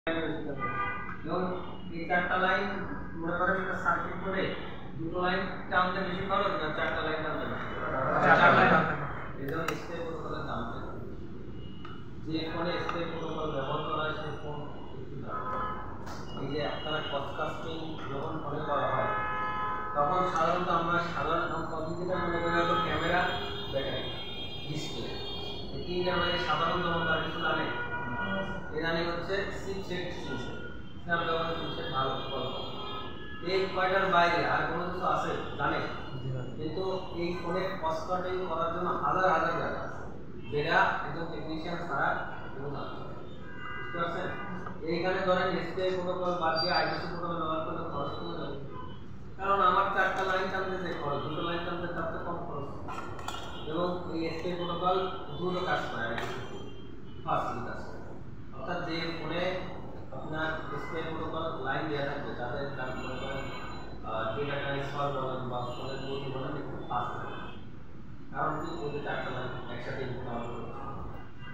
এবং এই চারটা লাইন মনে করেন একটা সার্কিট করে দুটো লাইন টানতে বেশি খরচ না চারটা লাইন টানতে বেশি চারটা লাইন টানতে এই জন্য স্টেপ প্রোটোকলের দাম যে ফোনে স্টেপ প্রোটোকল ব্যবহার করা হয় সেই ফোন একটু দাম এই যে আপনারা পডকাস্টিং যখন ফোনে করা হয় তখন সাধারণত আমরা যেটা মনে করি হয়তো ক্যামেরা ব্যাটারি ডিসপ্লে এই তিনটা মানে সাধারণত আমরা কিছু জানে ইদানিং হচ্ছে চিপসেট স্ন্যাপড্রাগন চিপসেট ভালো ফলো এই কয়টার বাইরে আর কোনো কিছু আছে জানে কিন্তু এই ফোনে পডকাস্টিং করার জন্য হাজার হাজার জায়গা আছে যেটা একজন টেকনিশিয়ান ছাড়া কেউ না বুঝতে পারছেন এইখানে ধরেন এসপিআই প্রোটোকল বাদ দিয়ে আইডিসি প্রোটোকল ব্যবহার করলে খরচ কমে যাবে কারণ আমার চারটা লাইন টানতে যে খরচ দুটো লাইন টানতে তার তো কম খরচ এবং এই এসপিআই প্রোটোকল দ্রুত কাজ করে ফাস্টলি কাজ করে অর্থাৎ যে ফোনে আপনার এসপিআই প্রোটোকল লাইন দেওয়া থাকবে তাদের কাজ মনে করেন ডেটা ট্রান্সফার বলেন বা ফোনের গতি বলেন একটু ফাস্ট থাকে কারণ কি ওই যে চারটা লাইন একসাথে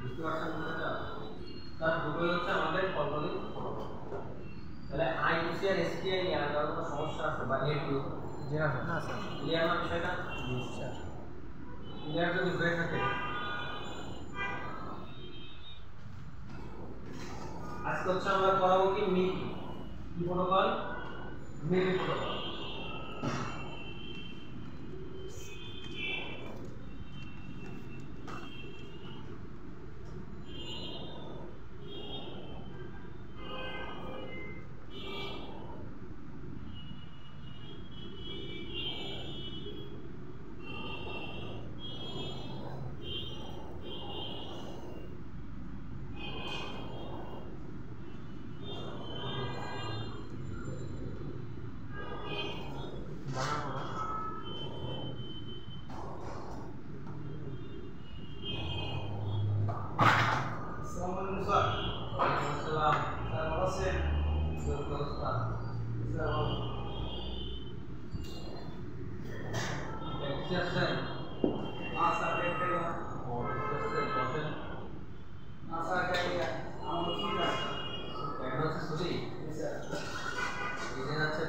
বুঝতে পারছেন বিষয়টা তার দুটোই হচ্ছে আমাদের কন্ট্রোলিং প্রোটোকল তাহলে আইডিসি আর এসপিআই নিয়ে আলাদা কোনো সমস্যা আছে বা এটু জি না স্যার ক্লিয়ার না বিষয়টা জি স্যার ক্লিয়ার যদি হয়ে থাকে আজকে হচ্ছে আমরা করাবো কি মিটি কি প্রোটোকল মিটি প্রোটোকল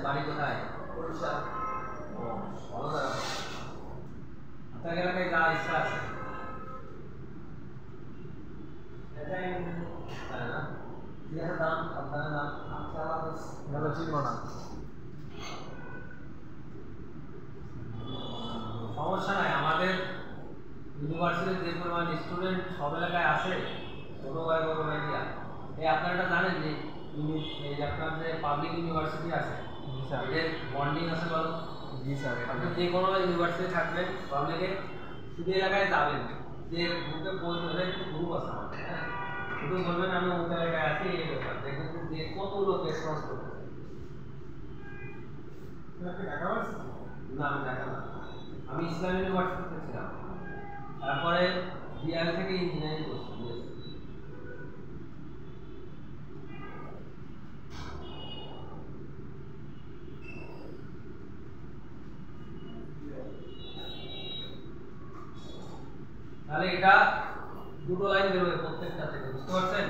বাড়ি কোথায় ওড়িশা ও ভালো জায়গা আপনার এলাকায় যাওয়ার ইচ্ছা আছে এটাই তাই না যেটা দাম আপনার নাম ভালো চিনব না সমস্যা নাই আমাদের ইউনিভার্সিটির যে পরিমাণ স্টুডেন্ট সব এলাকায় আছে ছোট ভাই বড় ভাই দিয়া এই আপনারা এটা জানেন যে এই আপনার যে পাবলিক ইউনিভার্সিটি আছে এদের বন্ডিং আছে বলো জি স্যার আপনি যে কোনো ইউনিভার্সিটি থাকবেন পাবলিকে শুধু এলাকায় যাবেন যে গ্রুপে বলবেন একটু গ্রুপ আছে আমাদের হ্যাঁ শুধু বলবেন আমি ওই এলাকায় আছি এই ব্যাপার দেখবেন যে কত লোক রেসপন্স করছে না আমি ঢাকা না আমি ইসলাম ইউনিভার্সিটিতে ছিলাম তারপরে বিআর থেকে ইঞ্জিনিয়ারিং করছি তাহলে এটা দুটো লাইন বেরোবে প্রত্যেকটা থেকে বুঝতে পারছেন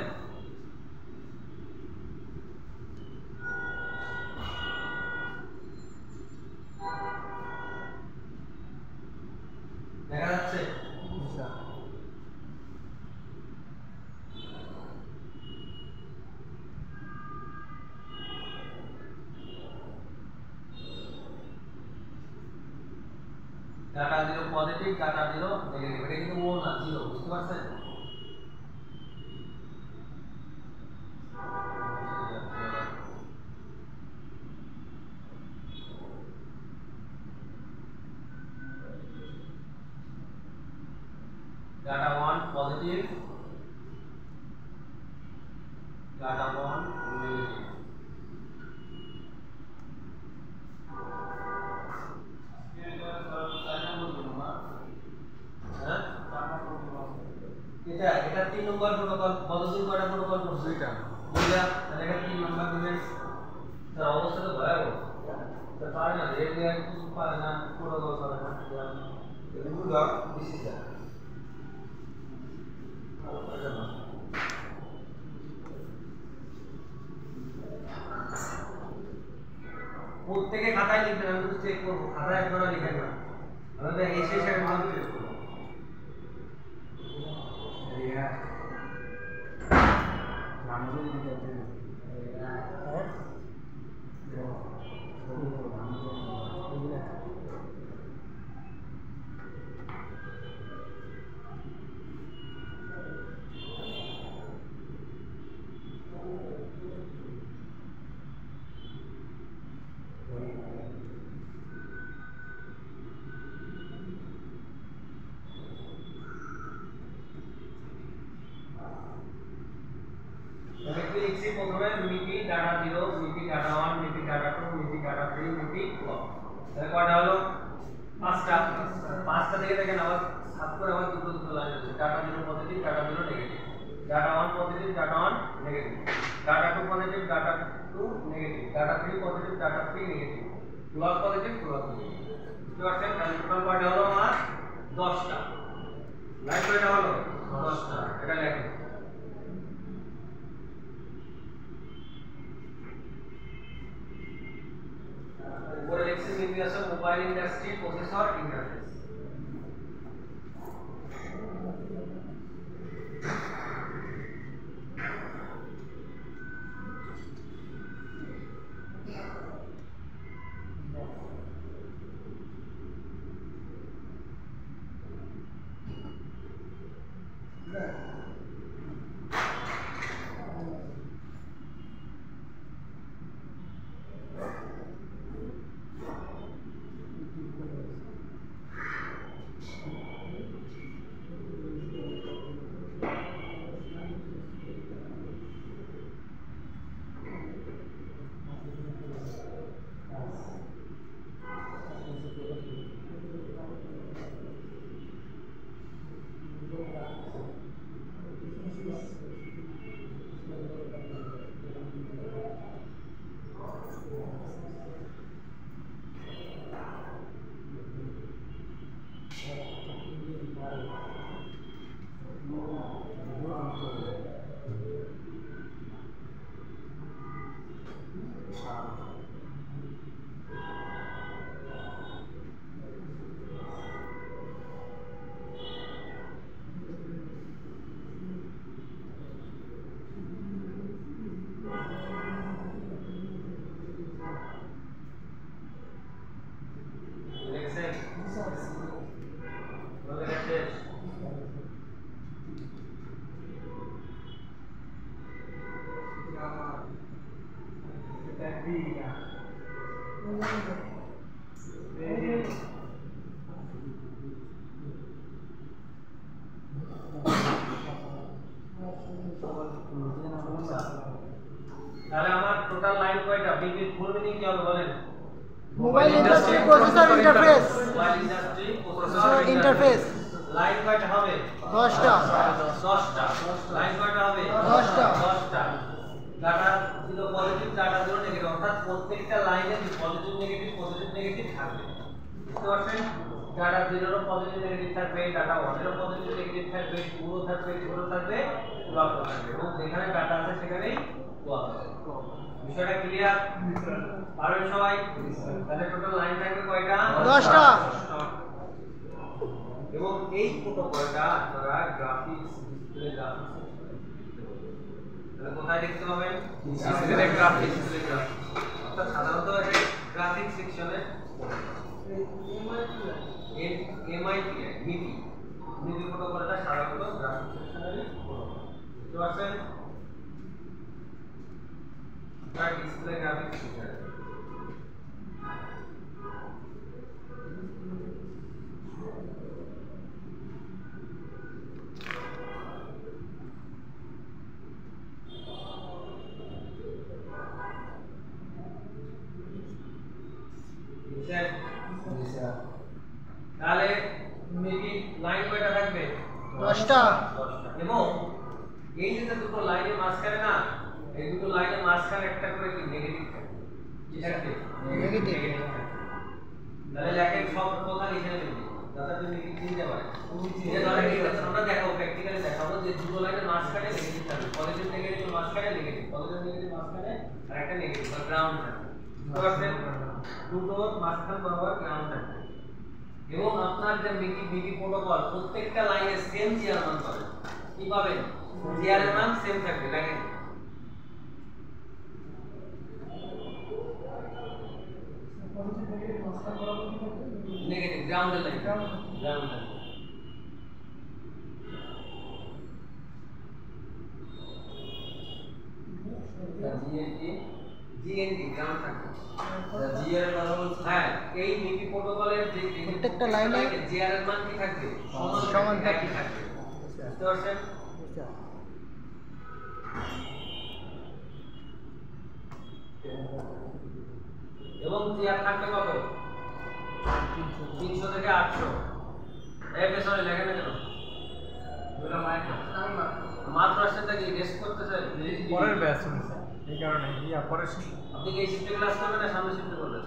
দেখা যাচ্ছে ডাটা দিলো পজিটিভ ডাটা দিলো নেগেটিভ এটা কিন্তু ও না জিরো বুঝতে পারছেন ডাটা 1 পজিটিভ ডাটা 1 নেগেটিভ এটা 3 নম্বর প্রোটোকল পজিটিভ কয়টা প্রোটোকল করছে এটা বুঝলা তাহলে এটা 3 নম্বর দিবেন তার অবস্থা তো ভয়াবহ তো পারে না রেড দেয়া কিছু পারে না প্রোটোকল করে না এগুলো দিস ইজ দ্যাট প্রত্যেকে খাতায় লিখবেন, আমি তো চেক করব, খাতায় একবার লিখেন না, আমাদের এসে এসে একবার চেক করব। লিখছি প্রথমে মিটি ডাটা 0, মিটি ডাটা 1, মিটি ডাটা 2, মিটি ডাটা 3, মিটি 4। তাহলে কয়টা হলো? 5টা। 5টা থেকে দেখেন আবার 7 করে আবার দুটো লাইন আছে। Data 0 positive, data 0 negative. Data 1 positive, data 1 negative. Data 2 positive, data 2 negative. Data 3 positive, data 3 negative. Clock positive, clock negative. বুঝতে পারছেন? তাহলে টোটাল কয়টা হলো আমার? 10টা। লাইন কয়টা হলো? 10টা। এটা লেখেন। উপরে লিখছি নির্দেশক মোবাইল ইন্ডাস্ট্রি প্রসেসর ইন্টারফেস। তাহলে আমার টোটাল লাইন কয়টা? বিপির ফুল মিনিং কি হবে বলেন? Mobile industry processor interface. Mobile industry processor interface. Line কয়টা হবে? 10টা। 10টা। লাইন কয়টা হবে? 10টা। 10টা। ডাটা 0 পজিটিভ, ডাটা 0 নেগেটিভ, অর্থাৎ প্রত্যেকটা লাইনে পজিটিভ নেগেটিভ থাকবে। বুঝতে পারছেন? ডাটা 0 এর পজিটিভ নেগেটিভ থাকবে, ডাটা 1 এর পজিটিভ নেগেটিভ থাকবে, 2 থাকবে, 0 থাকবে, ক্লক থাকবে, এবং যেখানে ডাটা আছে সেখানেই ক্লক আছে। বিষয়টা ক্লিয়ার? পারবেন সবাই? তাহলে টোটাল লাইন থাকবে কয়টা? 10টা। এবং এই প্রোটোকলটা আপনারা গ্রাফিক্স ডিসপ্লে গ্রাফিক্স তাহলে কোথায় দেখতে পাবেন? Display graphics. অর্থাৎ সাধারণত এটা গ্রাফিক্স সেকশনে মিটি প্রোটোকলটা সাধারণত গ্রাফিক্স সেকশনে বুঝতে পারছেন? তার ডিসপ্লে গ্রাফিক্স সেকশনে তাহলে মিটি লাইন কয়টা থাকবে? 10টা। এবং এই যে দুটো লাইনের মাঝখানে না, এই দুটো লাইনের মাঝখানে একটা করে কি নেগেটিভ থাকবে? কি থাকবে? নেগেটিভ। তাহলে লেখেন সব কথা লিখে নেবেন যাতে আপনি নেগেটিভ চিনতে পারেন। যে ধরেন আমরা দেখাবো, প্র্যাকটিক্যালি দেখাবো যে দুটো লাইনের মাঝখানে নেগেটিভ থাকবে, পজিটিভ নেগেটিভ মাঝখানে নেগেটিভ, পজিটিভ নেগেটিভ মাঝখানে আর একটা নেগেটিভ বা গ্রাউন্ড থাকবে। দুটোর মাঝখান বরাবর গ্রাউন্ড থাকবে এবং আপনার যে বিপি প্রোটোকল প্রত্যেকটা লাইনে সেম জিআর মান পাবেন কি পাবেন জিআর এর মান সেম থাকবে দেখেন নেগেটিভ গ্রাউন্ডের লাইন গ্রাউন্ড জিএনটি গ্রাউন্ড থাকবে জিআর এর মান হ্যাঁ এই বিপি প্রোটোকলের যে প্রত্যেকটা লাইনে জিআর এর মান কি থাকবে সমান থাকবে বুঝতে পারছেন এবং জিআর থাকবে কত 300 থেকে 800 এই পেছনে লেখা না কেন ওটা মাত্র আসছে কি রেস্ট করতে চাই পরের ব্যাচ এই কারণে পরের আপনি কি এই শিফটে ক্লাস করবেন না সামনে শিফটে করবেন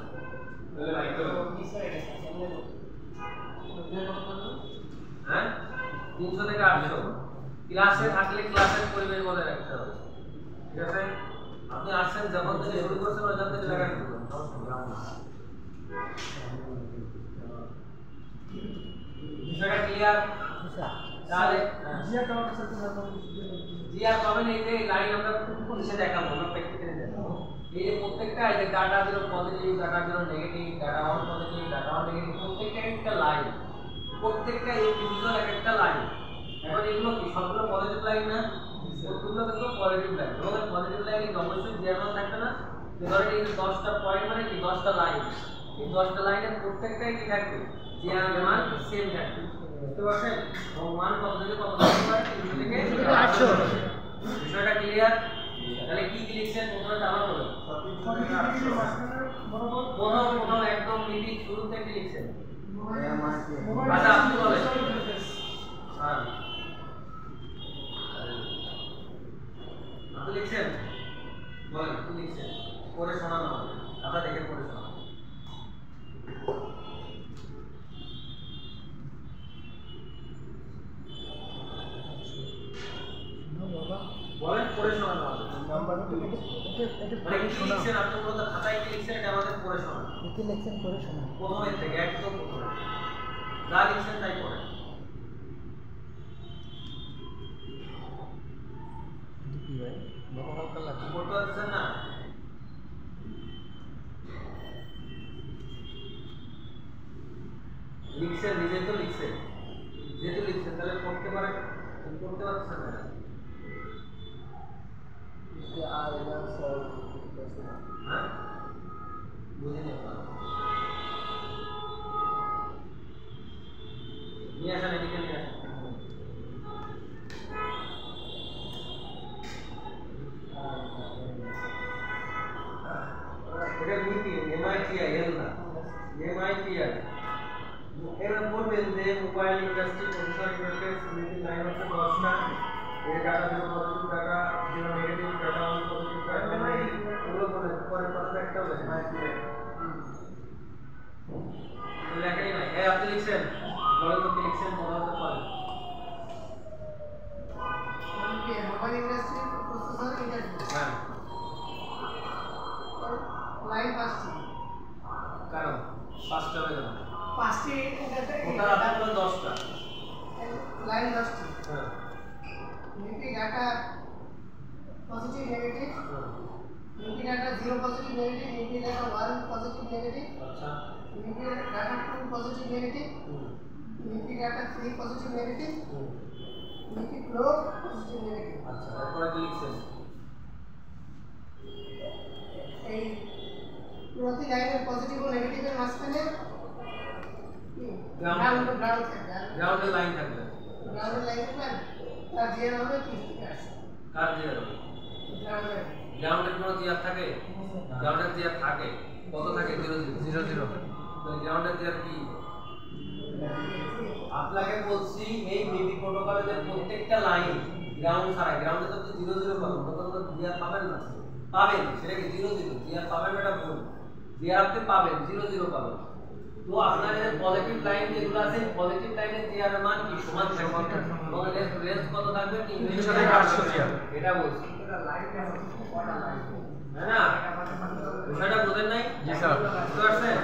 হ্যাঁ 300 থেকে 800 ক্লাসে থাকলে ক্লাসের পরিবেশ বজায় রাখতে হবে ঠিক আছে আপনি আসছেন যখন থেকে শুরু করছেন ওই যখন থেকে লেখা শুরু করুন বিষয়টা ক্লিয়ার তাহলে জিআর পাবেন এই যে লাইন আমরা নিচে দেখাবো আমরা প্র্যাকটিক্যালি দেখাবো এই যে প্রত্যেকটা এই যে data zero positive data zero negative data one positive data one negative প্রত্যেকটা একটা লাইন প্রত্যেকটা ইন্ডিভিজুয়াল একটা লাইন এখন এগুলো কি সবগুলো পজিটিভ লাইন না সবগুলো কিন্তু পজিটিভ লাইন এবং পজিটিভ লাইনে অবশ্যই জিআর মান থাকবে না ধরেন এই 10টা পয়েন্ট মানে কি 10টা লাইন এই 10টা লাইনের প্রত্যেকটাই কি থাকবে জিআর মান সেম থাকবে বুঝতে পারছেন এবং মান কত থেকে কত হতে পারে 300 থেকে 800 বিষয়টা ক্লিয়ার তাহলে কি কি লিখছেন প্রথমে আমার বলেন প্রথম একদম মিটিং শুরু থেকে লিখছেন আচ্ছা আপনি বলেন হ্যাঁ আপনি লিখছেন বলেন কি লিখছেন পরে শোনানো হবে আপনারা দেখে পরে শোনান বলেন পরে শোনানো হবে নাম্বারটা মানে কি লিখছেন আপনি পুরো খাতায় কি লিখছেন এটা আমাদের পরে শোনান কি লিখছেন পরে শোনান প্রথমের থেকে একদম প্রথমে যা লিখছেন তাই পড়েন কি ভাই গতকাল কাল লাগবে পড়তে পারছেন না লিখছেন নিজে তো লিখছেন যেহেতু লিখছেন তাহলে পড়তে পারেন পড়তে পারছেন না হ্যাঁ বুঝিনি নিয়ে আসেন এদিকে নিয়ে আসেন এটা নীতি এমআইটিআই এল না এমআইটিআই এর বলবেন যে মোবাইল ইন্ডাস্ট্রি প্রসেসর ইন্টারফেস নীতি লাইন হচ্ছে 10টা এই data zero positive data zero negative data one positive data এগুলো বলে পরে কথা একটা বলে এমআইটিআই লেখাই নাই এই আপনি লিখছেন বলেন তো কি লিখছেন মনে হতে পারে মোবাইল ইন্ডাস্ট্রি প্রসেসর ইন্টারফেস হ্যাঁ লাইন পাঁচটি কারণ 5টা হয়ে গেল পাঁচটি ওটা আপনার 10টা লাইন 10টি হ্যাঁ nucleic data positive negative nucleic data 0 positive negative nucleic data 1 positive negative আচ্ছা nucleic data 2 positive negative nucleic data 3 positive negative nucleic flow positive negative আচ্ছা এরপর কি লিখছেন এই প্রতি লাইনের পজিটিভ ও নেগেটিভের মাঝখানে গ্রাউন্ড গ্রাউন্ডের লাইন থাকবে গ্রাউন্ডের লাইন থাকবে তার জিআর হবে 30 আছে কার জিআর হবে গ্রাউন্ডের কোনো জিআর থাকে গ্রাউন্ডের জিআর থাকে কত থাকে 0 0 তাহলে গ্রাউন্ডের জিআর কি আপনাকে বলছি এই বিপি প্রোটোকলের যে প্রত্যেকটা লাইন গ্রাউন্ড ছাড়া গ্রাউন্ডে তো 0 0 পাবেন তখন তো জিআর পাবেন না পাবেন সেটা কি 0 0 জিআর পাবেন এটা ভুল জিআর আপনি পাবেন 0 0 পাবেন তো আপনার এই পজিটিভ লাইন যেগুলো আছে পজিটিভ লাইনের জিআর এর মান কি সমান থাকবে এবং রেঞ্জ কত থাকবে 300 থেকে 800 জিআর এটা বলছি এটা লাইন আছে কয়টা লাইন হ্যাঁ না বিষয়টা বুঝেন নাই স্যার। বুঝতে পারছেন?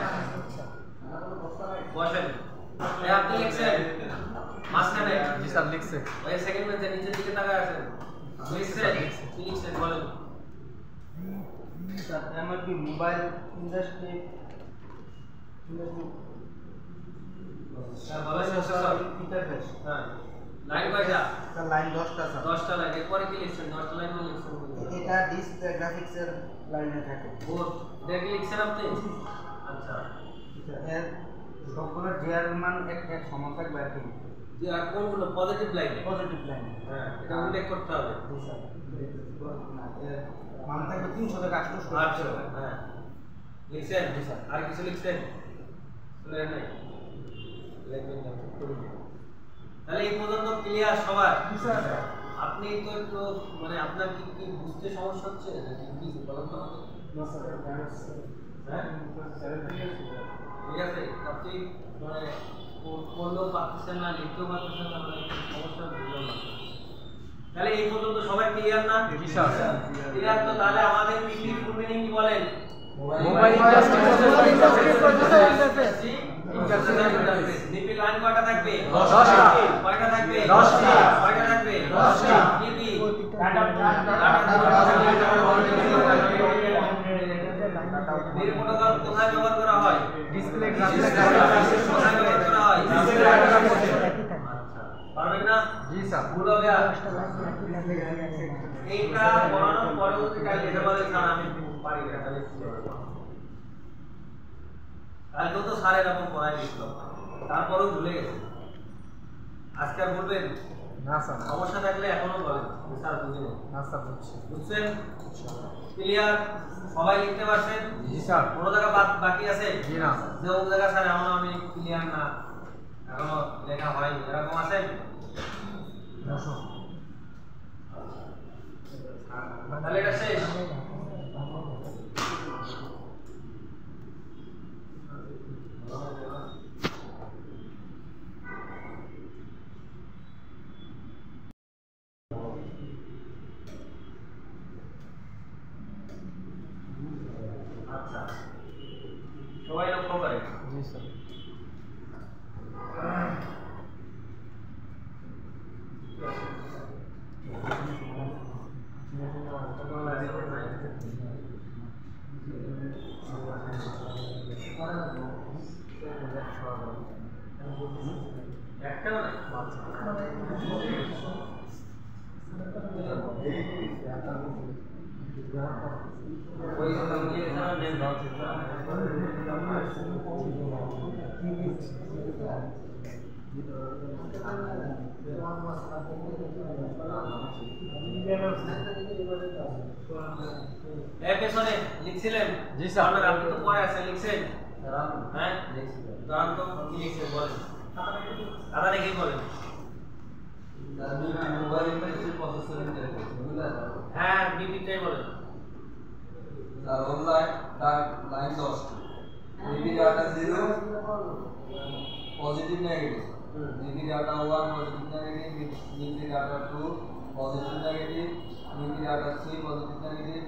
বসেন। এই আপনি লিখছেন মাঝখানে? জি স্যার লিখছে। ওই সেকেন্ড বেঞ্চে নিচের দিকে তাকায় আছেন। লিখছেন? কি লিখছেন বলেন? Sir MRP mobile industry sir বলেন প্রসেসর ইন্টারফেস। হ্যাঁ লাইন কয়টা? স্যার লাইন 10টা স্যার। 10টা লাইন। এরপরে কি লিখছেন? 10টা লাইন লিখছেন। এটা ডিসপ্লে গ্রাফিক্সের লাইনে থাকে। বোর্ড এটা কি লিখছেন আপনি? আচ্ছা। এর সবগুলো জিআর মান এক সমান থাকবে আর কি। যে আর কোনগুলো পজিটিভ লাইন? Positive line. হ্যাঁ এটা উল্লেখ করতে হবে। জি স্যার। না এর মান থাকবে 300 থেকে 800। আচ্ছা হ্যাঁ লিখছেন? জি স্যার। আর কিছু লিখছেন? শুনেন নাই? লিখবেন না। তাহলে এই পর্যন্ত ক্লিয়ার সবার? জি স্যার। আপনি তো একটু মানে আপনার কি কি বুঝতে সমস্যা হচ্ছে নাকি কি বলেন তো আমাকে? না স্যার হ্যাঁ ঠিক আছে আপনি মানে পড়লেও পারতেছেন না লিখতেও পারতেছেন না মানে একটু সমস্যা বুঝলাম না। তাহলে এই পর্যন্ত সবাই ক্লিয়ার না? জি স্যার। ক্লিয়ার তো তাহলে আমাদের পিপির ফুল মিনিং কি বলেন? Mobile industry processor interface. Interface. নিপি লাইন কয়টা থাকবে? 10টা। কয়টা থাকবে? 10টা। কয়টা থাকবে? 10টা। নিপি ডাটা এর প্রোটোকল কোথায় ব্যবহার করা হয়? ডিসপ্লে কোথায় ব্যবহার করা হয়? পারবেন না? জি স্যার। ভুল হবে আর এইটা পড়ানোর পরবর্তীকালে এটা বলে স্যার আমি পারি না তাহলে কি হবে? কালকে তো স্যার এরকম পড়াই দিছিল তারপরেও ভুলে গেছে। আজকে আর বলবেন? না স্যার। সমস্যা থাকলে এখনো বলেন স্যার বুঝি না। না স্যার বুঝছি। বুঝছেন? ক্লিয়ার? সবাই লিখতে পারছেন? জি স্যার। কোনো জায়গা বাকি আছে? জি না। যে ও জায়গা স্যার এখনো আমি ক্লিয়ার না এখনো লেখা হয়নি এরকম আছেন? তাহলে এটা শেষ? আচ্ছা সবাই লক্ষ্য করে। জি স্যার। একটাও নাই। ওই ইংলিশ নেম এর পেছনে লিখছিলেন? জি স্যার। আপনার আপনি তো পড়ে আছেন লিখছেন? হ্যাঁ দাঁড়ান তো কি লিখছেন বলেন? খাতা দেখেই বলেন। Mobile industry processor interface. হ্যাঁ বিপিটাই বলেন। স্যার অনলাইন লাইন 10 নিপি ডাটা 0 পজিটিভ নেগেটিভ নিপি ডাটা 1 পজিটিভ নেগেটিভ নিপি ডাটা 2 পজিটিভ নেগেটিভ নিপি ডাটা 3 পজিটিভ নেগেটিভ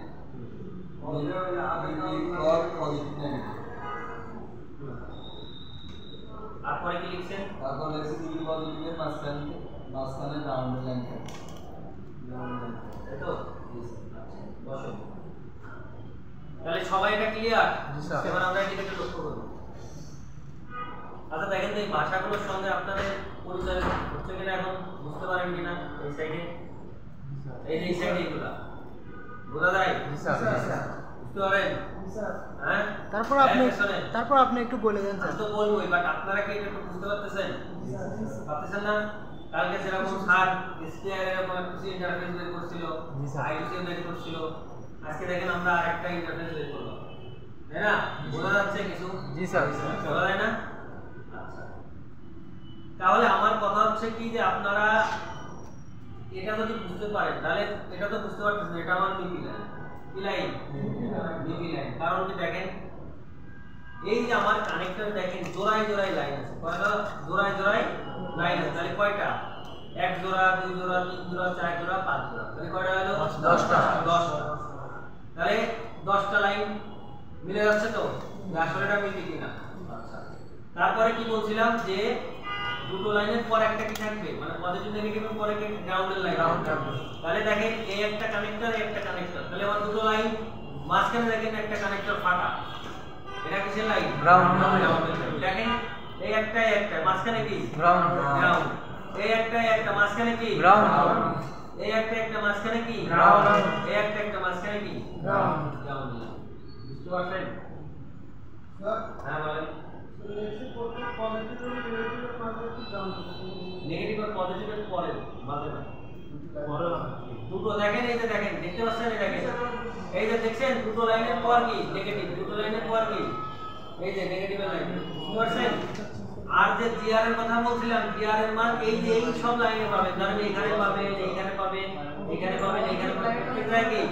নিপি 4 পজিটিভ নেগেটিভ। তারপরে কি লিখছেন? তারপর লেখছি নিপি পজিটিভের মাঝখানে ডাউন লাইন থাকে। এই তো বসো। তাহলে সবাই এটা ক্লিয়ার? জি স্যার। এবার আমরা এটাকে একটু লক্ষ্য করব। আচ্ছা দেখেন তো এই ভাষাগুলোর সঙ্গে আপনাদের পরিচয় হচ্ছে কিনা এখন বুঝতে পারেন কিনা? এই সাইডে এই সাইডে এগুলা বোঝা যায়? জি স্যার। বুঝতে পারেন? হ্যাঁ তারপর আপনি একটু বলে দেন আমি তো বলবোই বাট আপনারা কি এটা একটু বুঝতে পারতেছেন? পারতেছেন না? কালকে যেরকম স্যার এসপিআই এরকম একটা ইন্টারফেস বের করছিল, জি স্যার। আইডিসি বের করছিল, আজকে দেখেন আমরা আরেকটা ইন্টারফেস বের করলাম, তাই না? বোঝা যাচ্ছে কিছু? জি স্যার। বোঝা যায় না? আচ্ছা তাহলে আমার কথা হচ্ছে কি যে আপনারা এটা যদি বুঝতে পারেন তাহলে এটা তো বুঝতে পারতেছেন এটা আমার নিপি লাইন। কি লাইন? নিপি লাইন। কারণ কি দেখেন এই যে আমার কানেক্টর দেখেন জোড়ায় জোড়ায় লাইন আছে। কয়টা জোড়ায় জোড়ায় লাইন আছে? তাহলে কয়টা? এক জোড়া, দুই জোড়া, তিন জোড়া, চার জোড়া, পাঁচ জোড়া। তাহলে কয়টা হলো? 10টা। 10টা। তাহলে 10টা লাইন মিলে যাচ্ছে তো? আসলে এটা মিলবে কিনা। আচ্ছা, তারপরে কি বলছিলাম যে দুটো লাইনের পর একটা কি থাকবে, মানে পজিটিভ নেগেটিভের পরে কি গ্রাউন্ডের লাইন। তাহলে দেখেন এই একটা কানেক্টর, এই একটা কানেক্টর, তাহলে আমার দুটো লাইন, মাঝখানে দেখেন একটা কানেক্টর ফাটা, এটা কিসের লাইন? গ্রাউন্ড। দেখেন এই একটা মাঝখানে কি? গ্রাউন্ড। গ্রাউন্ড। এই একটা মাঝখানে কি? গ্রাউন্ড। এই একটা মাঝখানে কি? গ্রাউন্ড। এই একটা মাঝখানে কি? গ্রাউন্ড। গ্রাউন্ড। বুঝতে পারছেন? হ্যাঁ বলেন। নেগেটিভ আর পজিটিভের পরে মাঝে না, দুটো দেখেন, এই যে দেখেন, দেখতে পাচ্ছেন? এই দেখেন, এই যে দেখছেন দুটো লাইনের পর কি নেগেটিভ, দুটো লাইনের পর কি এই যে নেগেটিভের লাইন। বুঝতে পারছেন? আর যে জিআর এর কথা বলছিলাম, জিআর এর মান এই যে এই সব লাইনে পাবেন, ধরেন এখানে পাবেন, এইখানে পাবেন, এখানে পাবেন, এখানে পাবেন, প্রত্যেক জায়গায়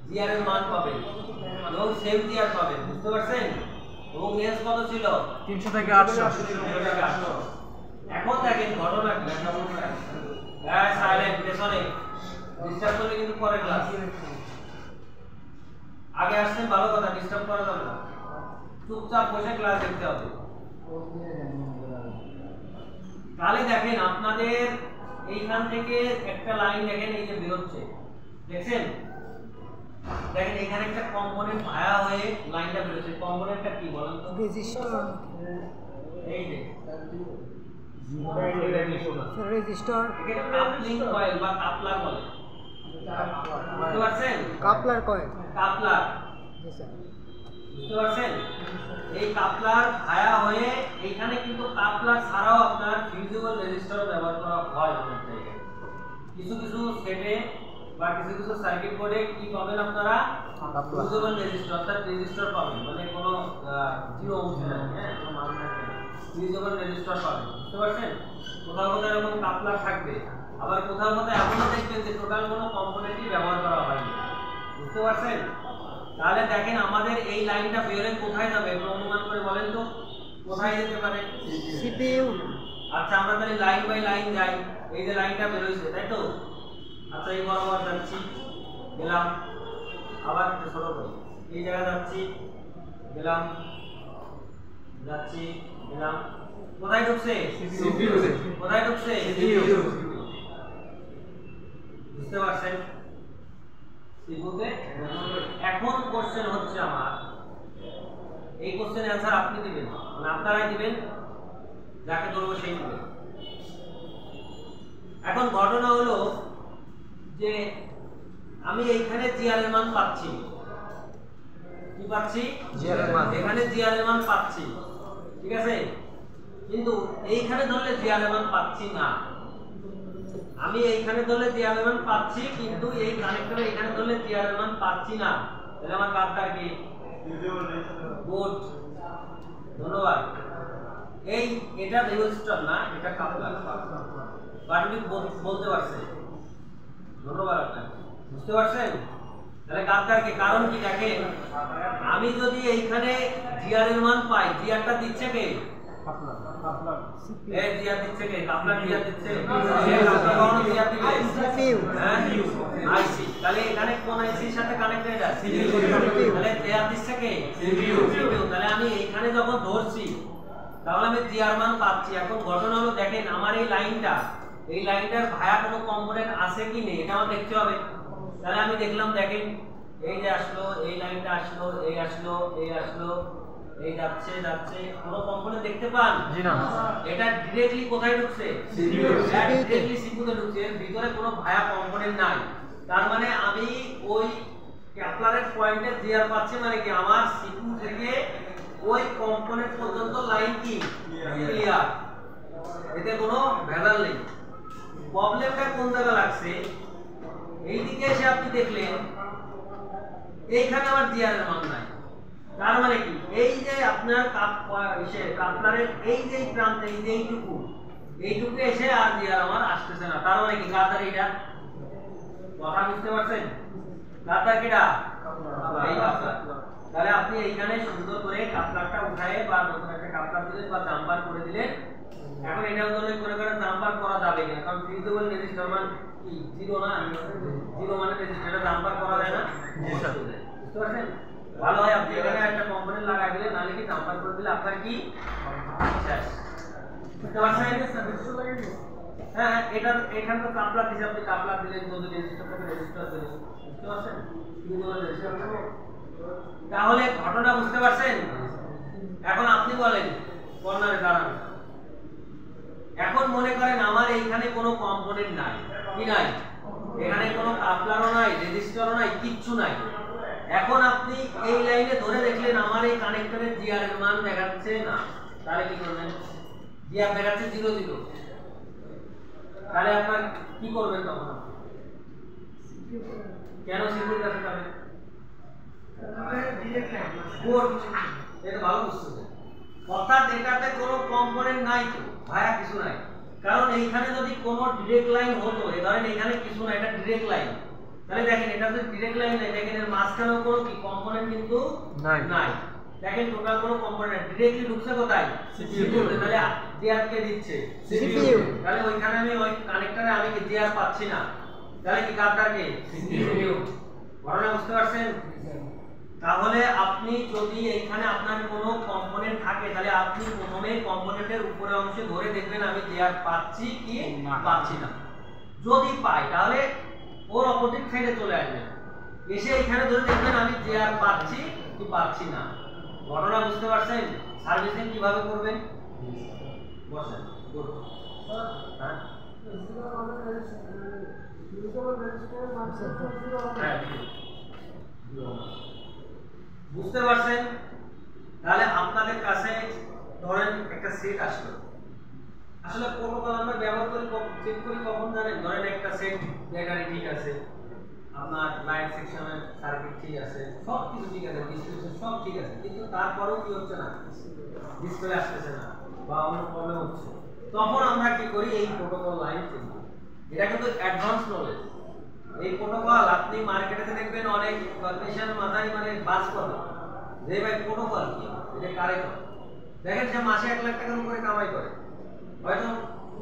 জিআর এর মান পাবেন এবং সেম জিআর পাবেন। বুঝতে পারছেন? এবং এস কত ছিল? 300 থেকে 800। এখন দেখেন ঘটনা কি, সাইলেন্ট পেছনে ডিস্টার্ব করলে কিন্তু পরে ক্লাস। আগে আসছেন ভালো কথা, ডিস্টার্ব করা যাবে না, চুপচাপ বসে ক্লাস দেখতে হবে। তাহলে দেখেন আপনাদের এইখান থেকে একটা লাইন দেখেন এই যে বেরোচ্ছে, দেখছেন? দেখেন এখানে একটা কম্পোনেন্ট ভায়া হয়ে লাইনটা বেরোচ্ছে, কম্পোনেন্টটা কি বলেন তো? রেজিস্টার। এই যে রেজিস্টার। একে কাপলিং কয়েল বা কাপলার বলে। বুঝতে পারছেন? Coupler coil. কাপলার, বুঝতে পারছেন? এই কাপলার ভায়া হয়ে এখানে কিন্তু কাপলার ছাড়াও আপনার ফিউজিবল রেজিস্টার ব্যবহার করা হয় অনেক জায়গায়। কিছু কিছু সেটে বা কিছু কিছু সার্কিট বোর্ডে কি পাবেন আপনারা? ফিউজিবল রেজিস্টার, অর্থাৎ রেজিস্টার পাবেন, মানে কোনো জিরো অংশ নাই, হ্যাঁ, কোনো মান থাকবে না, ফিউজিবল রেজিস্টার পাবেন। বুঝতে পারছেন? কোথাও কোথাও এরকম কাপলার থাকবে, আবার কোথাও কোথাও এমনও দেখবেন যে টোটাল কোনো কম্পোনেন্টই ব্যবহার করা হয়নি। বুঝতে পারছেন? তাহলে দেখেন আমাদের এই লাইনটা বেরোয় কোথায় যাবে, একটু অনুমান করে বলেন তো কোথায় যেতে পারে? সিপিইউ। আচ্ছা, আমরা তাহলে লাইন বাই লাইন যাই। এই যে লাইনটা বেরোইছে, তাই তো? আচ্ছা, এই বরাবর যাচ্ছি, গেলাম, আবার একটু ছোট করি, এই জায়গায় যাচ্ছি, গেলাম, যাচ্ছি, গেলাম, কোথায় ঢুকছে? সিপিইউ। কোথায় ঢুকছে? সিপিইউ। বুঝতে পারছেন? সিপিইউতে। এখন কোশ্চেন হচ্ছে আমার, এই কোশ্চেনের অ্যানসার আপনি দিবেন, মানে আপনারাই দিবেন, যাকে ধরবো সেই দিবেন। এখন ঘটনা হলো যে আমি এইখানে জিআর এর মান পাচ্ছি, কি পাচ্ছি? জিআর এর মান। এখানে জিআর এর মান পাচ্ছি, ঠিক আছে? কিন্তু এইখানে ধরলে জিআর এর মান পাচ্ছি না। আমি এইখানে ধরলে জিআর এর মান পাচ্ছি, কিন্তু এই কানেক্টরে এখানে ধরলে জিআর এর মান পাচ্ছি না। তাহলে আমার কাপটার কি? গুড, ধন্যবাদ। এই এটা রেজিস্টার না, এটা কাপলার। বাটুলি বলতে পারছে, ধন্যবাদ আপনাকে। বুঝতে পারছেন? তাহলে কাপটার কি? কারণ কি দেখেন, আমি যদি এইখানে জিআর এর মান পাই, জিআরটা দিচ্ছে কে? এই জিআর দিচ্ছে কে? কাপলার জিআর দিচ্ছে। এই কাপলার কোন জিআর দিবে? সিপিইউ। হ্যাঁ, আইসি। তাহলে এখানে কোন আইসির সাথে কানেক্টেড আছে? সিপিইউ। তাহলে জিআর দিচ্ছে কে? সিপিইউ। তাহলে আমি এইখানে যখন ধরছি, তাহলে আমি জিআর মান পাচ্ছি। এখন ঘটনা হলো দেখেন আমার এই লাইনটা, এই লাইনটার ভায়া কোনো কম্পোনেন্ট আছে কি নেই এটা আমার দেখতে হবে। তাহলে আমি দেখলাম, দেখেন এই যে আসলো, এই লাইনটা আসলো, এই আসলো, এই আসলো, এই যাচ্ছে যাচ্ছে, কোনো কম্পোনেন্ট দেখতে পান? জি না। এটা डायरेक्टली কোথায় ঢুকছে? সিপিইউ। डायरेक्टली সিপিইউতে ঢুকছে, এর ভিতরে কোনো ভায়া কম্পোনেন্ট নাই। তার মানে আমি ওই ক্যাপলারের পয়েন্টে জিআর পাচ্ছি, মানে কি আমার সিপিইউ থেকে ওই কম্পোনেন্ট পর্যন্ত লাইন কি ক্লিয়ার, এতে কোনো ভেজাল নেই। প্রবলেমটা কোন জায়গা লাগছে? এই দিকে এসে আপনি দেখলেন এইখানে আমার জিআর এর মান নাই। তার মানে কি এই যে আপনার কাপলারের এই যে প্রান্তে এই যে এইটুকু এসে আর জিআর আমার আসতেছে না। তার মানে কি কাপলার এইটা, কথা বুঝতে পারছেন? কাপলার কিটা? এই কাপলার। তাহলে আপনি এইখানে সুন্দর করে কাপলারটা উঠায়ে বা নতুন একটা কাপলার দিলেন বা জাম্পার করে দিলেন। এখন এটা ধরে করে জাম্পার করা যাবে কিনা, কারণ ফিউজিবল রেজিস্টার মান কি জিরো না, জিরো মানে রেজিস্টারটা জাম্পার করা যায় না। বুঝতে পারছেন? ভালো হয় আপনি এখানে একটা কম্পোনেন্ট লাগাই দিলে, নালে কি নাম্বার করে দিলে আপনার কি শেষ। বুঝতে পারছেন? হ্যাঁ, এটা এখানে তো কাপলার দিছে, আপনি কাপলার দিলেন, যদি রেজিস্টার থেকে রেজিস্টার দিলেন। বুঝতে পারছেন? কি করে রেজিস্টার করব? তাহলে ঘটনা বুঝতে পারছেন? এখন আপনি বলেন, কর্নারে দাঁড়ান। এখন মনে করেন আমার এইখানে কোনো কম্পোনেন্ট নাই, কি নাই? এখানে কোনো কাপলারও নাই, রেজিস্টারও নাই, কিচ্ছু নাই। এখন আপনি এই লাইনে ধরে দেখলেন আমার এই কানেক্টরের জিআর এর মান দেখাচ্ছে না, তাহলে কি করবেন? জিআর দেখাচ্ছে 0 0, তাহলে আপনার কি করবেন তখন? কেন সিকিউর কাছে যাবেন? ডিরেক্ট লাইন গুড, এটা ভালো বুঝছেন। অর্থাৎ এটাতে কোনো কম্পোনেন্ট নাই তো ভাইয়া, কিছু নাই। কারণ এইখানে যদি কোনো ডাইরেক্ট লাইন হতো, এই ধরেন এখানে কিছু না, এটা ডাইরেক্ট লাইন, তাহলে দেখেন এটা যদি ডাইরেক্ট লাইন নাই, দেখেন এর মাঝখানেও কোনো কি কম্পোনেন্ট কিন্তু নাই। দেখেন টোটাল কোনো কম্পোনেন্ট ডাইরেক্টলি ঢুকছে কোথায়? সিপিইউ। তাহলে জিআর কে দিচ্ছে সিপিইউ। তাহলে ওইখানে আমি ওই কানেক্টরে আমি কি জিআর পাচ্ছি না, তাহলে কি কাপটার কে? সিপিইউ। ঘটনা বুঝতে পারছেন? তাহলে আপনি যদি এখানে আপনার কোনো কম্পোনেন্ট থাকে, তাহলে আপনি প্রথমে কম্পোনেন্টের উপরের অংশে ধরে দেখবেন আমি জিআর পাচ্ছি কি পাচ্ছি না। যদি পাই তাহলে ওর অপোজিট সাইডে চলে আসবেন, এসে এখানে ধরে দেখবেন আমি জিআর পাচ্ছি কি পাচ্ছি না। ঘটনা বুঝতে পারছেন? সার্ভিসিং কিভাবে করবেন? বসেন। গুড। হ্যাঁ, বুঝতে পারছেন? তাহলে আপনাদের কাছে ধরেন একটা সেট আসলো, আসলে প্রোটোকল আমরা ব্যবহার করি চেক করি কখন জানেন? ধরেন একটা সেট ব্যাটারি ঠিক আছে, আপনার লাইট সেকশনের সার্কিট ঠিক আছে, সব কিছু ঠিক আছে, ডিসপ্লে সব ঠিক আছে, কিন্তু তারপরেও কি হচ্ছে না? ডিসপ্লে আসতেছে না বা অন্য প্রবলেম হচ্ছে। তখন আমরা কি করি? এই প্রোটোকল লাইন চেক করি। এটা কিন্তু অ্যাডভান্স নলেজ। এই প্রোটোকল আপনি মার্কেটে দেখবেন অনেক কর্পোরেশন মাথায় মানে বাস করে যে ভাই প্রোটোকল কি, এটা কারে করে। দেখেন সে মাসে 1 লাখ টাকার উপরে কামাই করে, হয়তো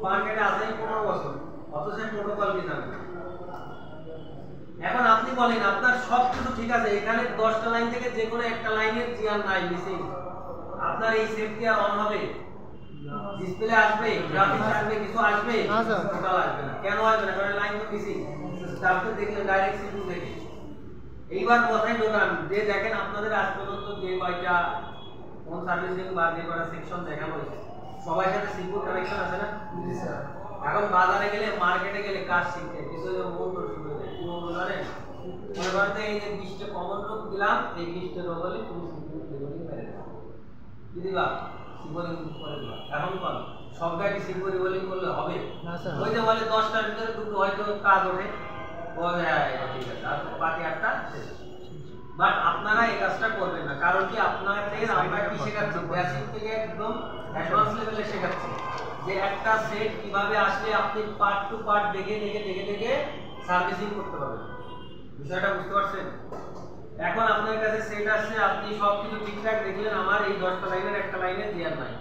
মার্কেটে আছে 15 বছর, অথচ প্রোটোকল কি জানে। এখন আপনি বলেন আপনার সব কিছু ঠিক আছে, এখানে 10টা লাইন থেকে যে কোনো একটা লাইনের জিআর নাই, মিসিং, আপনার এই সেট কি আর অন হবে? ডিসপ্লে আসবে, গ্রাফিক্স আসবে, কিছু আসবে? টোটাল আসবে না। কেন আসবে না? কারণ লাইন তো মিসিং। তারপরে দেখলেন ডাইরেক্ট সিপিইউ থেকে। এইবার কথাই ঢোকান যে দেখেন আপনাদের আজ পর্যন্ত যে কয়টা কোন সার্ভিসিং বা যে কয়টা সেকশন দেখানো হয়েছে, সবার সাথে সিপিইউ কানেকশন আছে না? জি স্যার। এখন বাজারে গেলে, মার্কেটে গেলে কাজ শিখতে কিছু মোটর শুরু হয়, কি মোটর জানেন? মনে করেন এই যে 20টা কমন রোগ দিলাম, এই 20টা রোগ হলে তুমি সিপিইউ লেভেলিং মেরে দাও, কি দিবা? সিপিইউ করে দিবা। এখন কোন সব গাড়ি সিপিইউ লেভেলিং করলে হবে না স্যার। ওই যে বলে 10টার ভিতরে দুটো হয়তো কাজ ওঠে, বলে হ্যাঁ এটা ঠিক আছে, আর বাকি 8টা শেষ। বাট আপনারা এই কাজটা করবেন না, কারণ কি আপনাদের আমরা কি শেখাচ্ছি? বেসিক থেকে একদম অ্যাডভান্স লেভেলে শেখাচ্ছি যে একটা সেট কিভাবে আসলে আপনি পার্ট টু পার্ট দেখে সার্ভিসিং করতে পারবেন। বিষয়টা বুঝতে পারছেন? এখন আপনার কাছে সেট আসছে, আপনি সবকিছু ঠিকঠাক দেখলেন, আমার এই 10টা লাইনের একটা লাইনে জিআর নাই,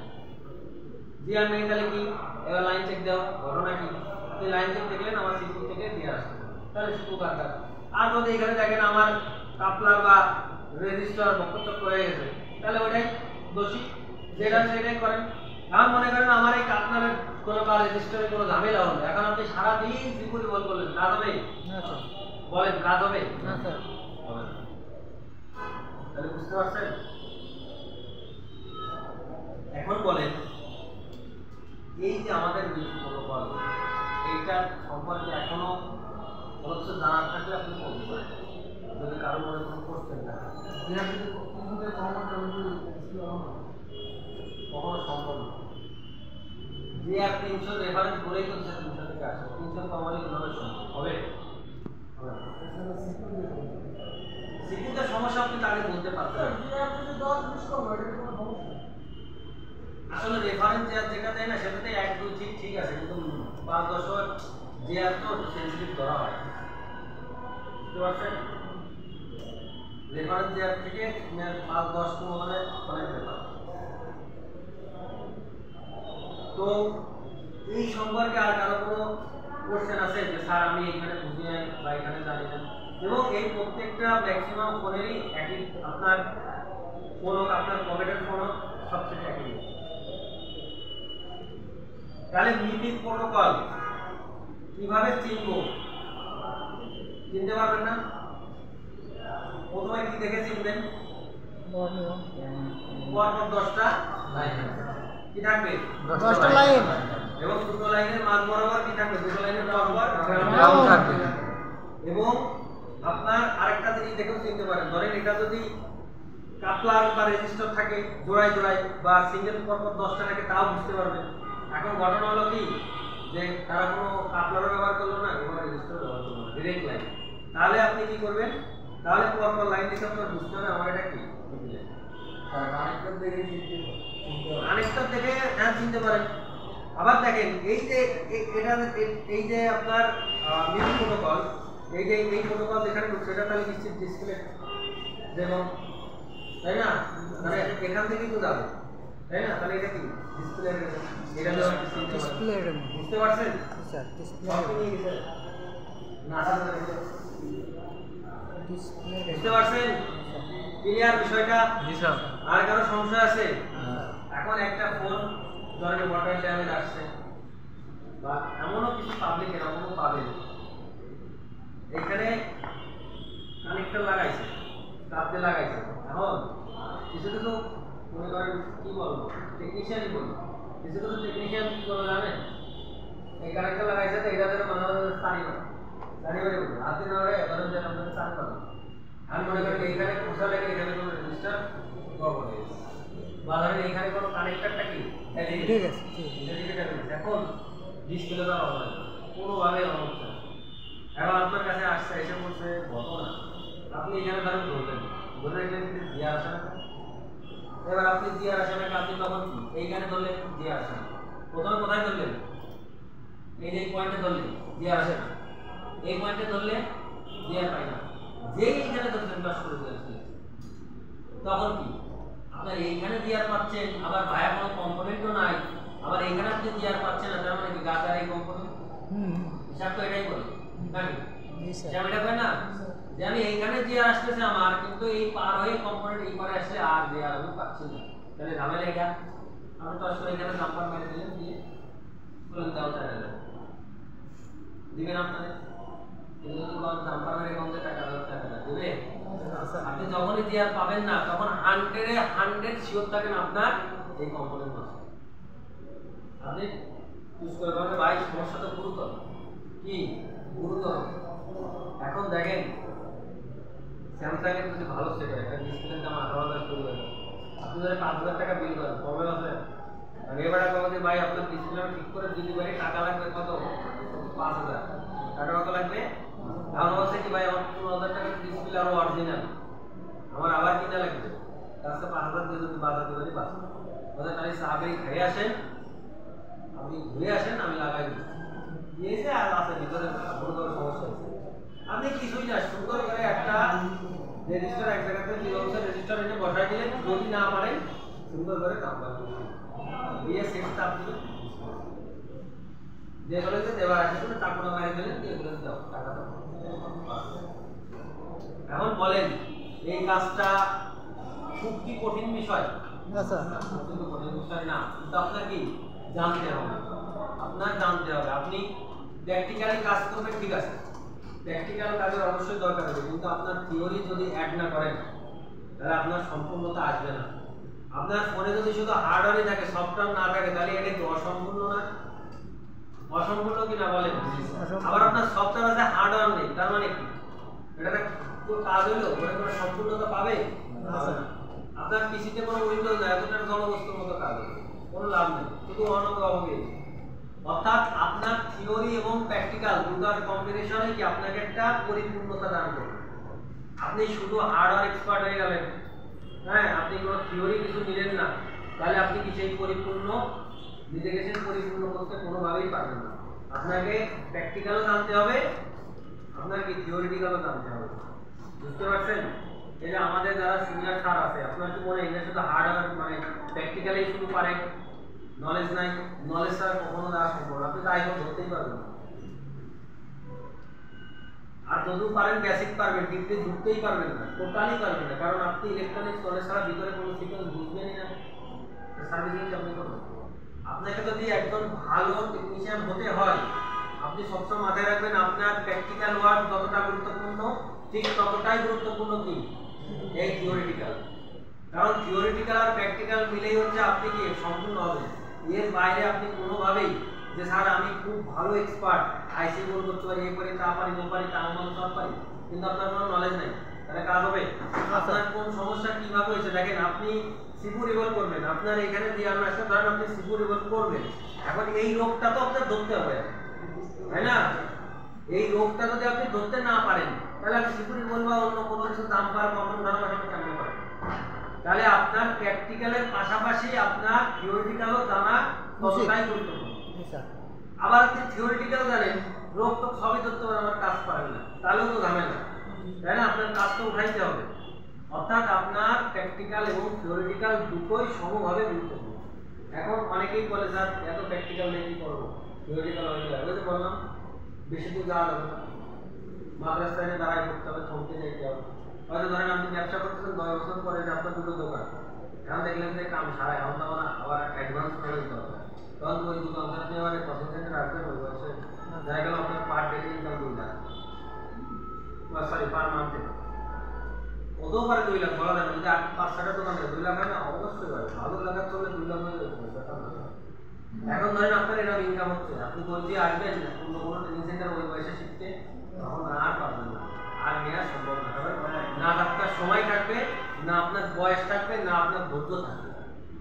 জিআর নেই, তাহলে কি? এবার লাইন চেক দাও। ঘটনা কি? আপনি লাইন চেক দেখলেন আমার সিপিইউ থেকে জিআর আসছে, তাহলে সিপিইউ কাটা। আর যদি এখানে দেখেন আমার কাপলার বা রেজিস্টার বক্রচক্র হয়ে গেছে, তাহলে ওটাই দোষী, যেটা সেটাই করেন। এখন মনে করেন আমার এই কাপলারের কোনো বা রেজিস্টারের কোনো ঝামেলা হলো, এখন আপনি সারাদিন সিকিউরিটি বল করলেন, কাজ হবে? না স্যার। বলেন কাজ হবে? না স্যার, হবে না। তাহলে বুঝতে পারছেন? এখন বলেন এই যে আমাদের প্রোটোকল, এইটা সম্পর্কে এখনো কোনো কিছু জানার থাকলে আপনি বলতে পারেন, যদি কারো মনে কোনো কোশ্চেন থাকে। কখনো সম্ভব না। যে আর 300 রেফারেন্স বলেই তো 300 থেকে আসে, 300 কমালে কিভাবে সম্ভব হবে? সিকিউরিটির সমস্যা আপনি তাকে বলতে পারবেন। আসলে রেফারেন্স যেটা দেয় না সেটাতে 1 2 3 ঠিক আছে, কিন্তু 5 10 যে আর তো সেন্সিটিভ ধরা হয়। বুঝতে পারছেন? রেফারেন্স যে আর থেকে 5 10 কোনো মানে অনেক ব্যাপার। তো এই সম্পর্কে আর কারো কোনো কোশ্চেন আছে যে স্যার আমি এখানে বুঝি নাই বা এখানে জানি না? এবং এই প্রত্যেকটা ম্যাক্সিমাম ফোনেরই একই, আপনার ফোন হোক, আপনার পকেটের ফোন হোক, সবচেয়ে একই। তাহলে মিপিং প্রোটোকল কিভাবে চিনবো? চিনতে পারবেন না? প্রথমে কি দেখে চিনবেন? পরপর 10টা লাইন কি থাকবে? 10টা লাইন এবং দুটো লাইনের মাঝ বরাবর কি থাকবে? দুটো লাইনের পরপর গ্রাউন্ড থাকবে। এবং আপনার আরেকটা জিনিস দেখেও চিনতে পারেন, ধরেন এটা যদি কাপলার বা রেজিস্টার থাকে জোড়ায় জোড়ায় বা সিঙ্গেল পরপর 10টা থাকে, তাও বুঝতে পারবেন। এখন ঘটনা হলো কি যে তারা কোনো কাপলারও ব্যবহার করলো না, কোনো রেজিস্টার ব্যবহার করলো না, ডিরেক্ট লাইন। তাহলে আপনি কি করবেন? তাহলে পরপর লাইন দেখে আপনার বুঝতে হবে আমার এটা কি। কানেক্টর দেখে কানেক্টর দেখে হ্যাঁ চিনতে পারেন। আবার দেখেন এই যে এটা এই যে আপনার মিপিং প্রোটোকল, এই যে এই প্রোটোকল যেখানে ঢুকছে এটা তাহলে নিশ্চিত ডিসপ্লে যেমন, তাই না? মানে এখান থেকেই তো যাবে, তাই না? তাহলে এটা কি ডিসপ্লে, এটা তো ডিসপ্লে বুঝতে পারছেন? স্যার ডিসপ্লে কপি নিয়ে গেছে না সাথে ডিসপ্লে বুঝতে পারছেন? ক্লিয়ার বিষয়টা? জি স্যার। আর কারো সমস্যা আছে? এখন একটা ফোন ধরেন ওয়াটার ড্যামেজ আসছে বা এমনও কিছু পাবলিক এরকমও পাবেন, এখানে কানেক্টর লাগাইছে, তাতে লাগাইছে। এখন কিছু কিছু মনে করেন কি বলবো, টেকনিশিয়ানই বলবো, কিছু কিছু টেকনিশিয়ান কি করবে জানেন? এই কানেক্টর লাগাইছে তো এটা ধরে মনে হয় স্থানীয় বাড়ি বলবো হাতে না ওরে ধরেন যে আপনাদের চান পাবেন। আমি মনে করি এইখানে খোঁজা লেগে এখানে কোনো রেজিস্টার গড়বড় হয়ে গেছে, বা ধরেন এইখানে কোনো কানেক্টরটা কি ঠিক আছে এখন ডিসপ্লে দেওয়া হবে না, কোনোভাবে অন হচ্ছে না। এখন আপনার কাছে আসছে, এসে বলছে বলো না, আপনি এখানে ধরেন ধরলেন, ধরে রাখলেন জিয়া আসে না। এবার আপনি জিয়া আসে না, আপনি তখন এইখানে ধরলেন জিয়া আসে না। প্রথমে কোথায় ধরলেন? এই যে পয়েন্টে ধরলেন জিয়া আসে না, এই পয়েন্টে ধরলে জিয়া পাই না। যেই এইখানে ধরলেন বাস করে দিয়েছে, তখন কি আপনার এইখানে জিয়ার পাচ্ছেন, আবার ভায়া কোনো কম্পোনেন্টও নাই, আবার এইখানে আপনি জিয়ার পাচ্ছেন না, তার মানে কি গাছ আর এই কম্পোনেন্ট হিসাব তো এটাই করে নাকি? হিসাব এটা করে না যে আমি এইখানে জিয়ার আসতেছে আমার, কিন্তু এই পার হয়ে কম্পোনেন্ট এই পারে আসলে আর জিয়ার আমি পাচ্ছি না, তাহলে ঝামেলা এটা। আপনি তো আসলে এখানে নাম্বার মেরে দিলেন, দিয়ে বলেন দাও টাকা দিবেন আপনাদের, কিন্তু নাম্বার মেরে কমতে টাকা দেবে। আপনি যখনই জিয়ার পাবেন না, তখন 100 শিওর থাকেন আপনার এই কম্পোনেন্ট আছে। আপনি চুজ করে বলেন ভাই সমস্যা তো গুরুতর, কি গুরুতর। এখন দেখেন স্যামসাং এর যদি ভালো সেট হয়, একটা ডিসপ্লের দাম 18,000 করে দেবে, আপনি যদি 5,000 টাকা বিল করেন কবে আছে? আর এবারে আমাদের ভাই আপনার ডিসপ্লে ঠিক করে দিতে পারি, টাকা লাগবে কত? 5,000 টাকা কত লাগবে? এখন বলছে কি ভাই আমার 15,000 টাকার ডিসপ্লে আরো অরিজিনাল, আমার আবার কিনা লাগবে, তার সাথে 5,000 দিয়ে যদি বাজাতে পারি বাস। ওদের তাহলে সাহাবেই খেয়ে আসেন, আপনি ঘুরে আসেন, আমি লাগাই দিই দিয়েছে। আর আছে ভিতরে কোনো কোনো সমস্যা আছে, আপনি কিছুই না, সুন্দর করে একটা রেজিস্টার এক জায়গাতে রেজিস্টার এনে বসাই দিলেন, যদি না পারেন সুন্দর করে নাম্বার দিয়ে সেট চাপ দিলেন, যেগুলো যে দেওয়া আছে সেগুলো টাকাটা মারি দিলেন, এগুলো দাও টাকা দাও। এখন বলেন এই কাজটা খুব কি কঠিন বিষয়? না স্যার কিন্তু কঠিন বিষয় না, কিন্তু আপনার কি জানতে হবে, আপনার জানতে হবে। আপনি প্র্যাকটিক্যালি কাজ করবেন ঠিক আছে, প্র্যাকটিক্যাল কাজের অবশ্যই দরকার হবে, কিন্তু আপনার থিওরি যদি অ্যাড না করেন তাহলে আপনার সম্পূর্ণতা আসবে না। আপনার ফোনে যদি শুধু হার্ডওয়্যারই থাকে, সফটওয়্যার না থাকে, তাহলে এটা কি অসম্পূর্ণ না? অসম্পূর্ণ কি না বলেন? আবার আপনার সফটওয়্যার আছে হার্ডওয়্যার নেই, তার মানে কি এটা তো কাজ হইলো, ওটা কোনো সম্পূর্ণতা পাবে না। আপনার পিসিতে কোনো উইন্ডোজ নাই, এতটা জনবস্তুর মতো কাজ হবে, কোনো লাভ নেই, শুধু অন হবে। অর্থাৎ আপনার থিওরি এবং প্র্যাকটিক্যাল দুটোর কম্বিনেশনে কি আপনাকে একটা পরিপূর্ণতা দান করবে। আপনি শুধু হার্ডওয়্যার এক্সপার্ট হয়ে গেলেন, হ্যাঁ, আপনি কোনো থিওরি কিছু নিলেন না, তাহলে আপনি কি সেই পরিপূর্ণ নিজেকে সেই পরিপূর্ণ করতে কোনোভাবেই পারবেন না। আপনাকে প্র্যাকটিক্যালও জানতে হবে, আপনার কি থিওরিটিক্যালও জানতে হবে। বুঝতে পারছেন? এই যে আমাদের যারা সিনিয়র স্যার আছে, আপনার কি মনে হয় শুধু হার্ডওয়্যার মানে প্র্যাকটিক্যালি শুধু পারে, নলেজ নাই? নলেজ ছাড়া কখনো দেওয়া সম্ভব না, আপনি তো আইফোন ধরতেই পারবেন না। আর যদিও পারেন বেসিক পারবেন, ডিপলি ঢুকতেই পারবেন না, টোটালি পারবেন না, কারণ আপনি ইলেকট্রনিক্স নলেজ ছাড়া ভিতরে কোনো সিকোয়েন্স বুঝবেনই না, সার্ভিসিং আপনি করবেন। আপনাকে যদি একজন ভালো টেকনিশিয়ান হতে হয়, আপনি সবসময় মাথায় রাখবেন আপনার প্র্যাকটিক্যাল ওয়ার্ক যতটা গুরুত্বপূর্ণ ঠিক ততটাই গুরুত্বপূর্ণ কি এই থিওরিটিক্যাল। কারণ থিওরিটিক্যাল আর প্র্যাকটিক্যাল মিলেই হচ্ছে আপনি কি সম্পূর্ণ হবে। এর বাইরে আপনি কোনোভাবেই যে স্যার আমি খুব ভালো এক্সপার্ট, আইসি বোর্ড করতে পারি, এ পারি, তা পারি, ও পারি, তা মানে সব পারি, কিন্তু আপনার কোনো নলেজ নেই, তাহলে কাজ হবে? আপনার কোন সমস্যা কিভাবে হয়েছে দেখেন, আপনি সিপু রিভলভ করবেন, আপনার এখানে দিয়ে আমরা আসতে ধরেন আপনি সিপু রিভলভ করবেন, এখন এই রোগটা তো আপনার ধরতে হবে, তাই না? এই রোগটা যদি আপনি ধরতে না পারেন তাহলে আপনি সিপু রিভলভ বা অন্য কোনো কিছু দাম পার কখন ধারণা কেমন পারেন? তাহলে আপনার প্র্যাকটিক্যালের পাশাপাশি আপনার থিওরিটিক্যালও জানা ততটাই গুরুত্বপূর্ণ। আবার আপনি থিওরিটিক্যাল জানেন, রোগ তো সবই ধরতে পারেন, আমার কাজ পারেন না, তাহলেও তো ঝামেলা, তাই না? আপনার কাজ তো উঠাইতে হবে। অর্থাৎ আপনার প্র্যাকটিক্যাল এবং থিওরিটিক্যাল দুটোই সমভাবে গুরুত্বপূর্ণ। এখন অনেকেই বলে স্যার এত প্র্যাকটিক্যাল নিয়ে কি করবো, থিওরিটিক্যাল হয়ে যাবে, ওই যে বললাম বেশি দূর যাওয়া যাবে না, মাদ্রাসায় দাঁড়াই করতে হবে, থমকে যাইতে হবে। হয়তো ধরেন আপনি ব্যবসা করতেছেন 10 বছর পরে যে আপনার দুটো দোকান, এখন দেখলেন যে কাম সারা এখন তো আবার অ্যাডভান্স করে দিতে হবে, তখন ওই দোকানটা আপনি আবার কনসেন্ট্রেট রাখবেন, ওই বয়সে দেখা গেল আপনার per day income 2 lakh, sorry per মান্থে ওতেও পারে 2 লাখ, বলা যায় না। যদি 5-6টা দোকান 2 লাখ হয় না, অবশ্যই হয়, ভালো লাগা চললে 2 লাখ হয়ে যাবে। এখন ধরেন আপনার এরকম ইনকাম হচ্ছে, আপনি বলছি আসবেন অন্য কোনো ট্রেনিং সেন্টার ওই বয়সে শিখতে, তখন আর পারবেন না, আর নেওয়া সম্ভব না, না আপনার সময় থাকবে, না আপনার বয়স থাকবে, না আপনার ধৈর্য থাকবে,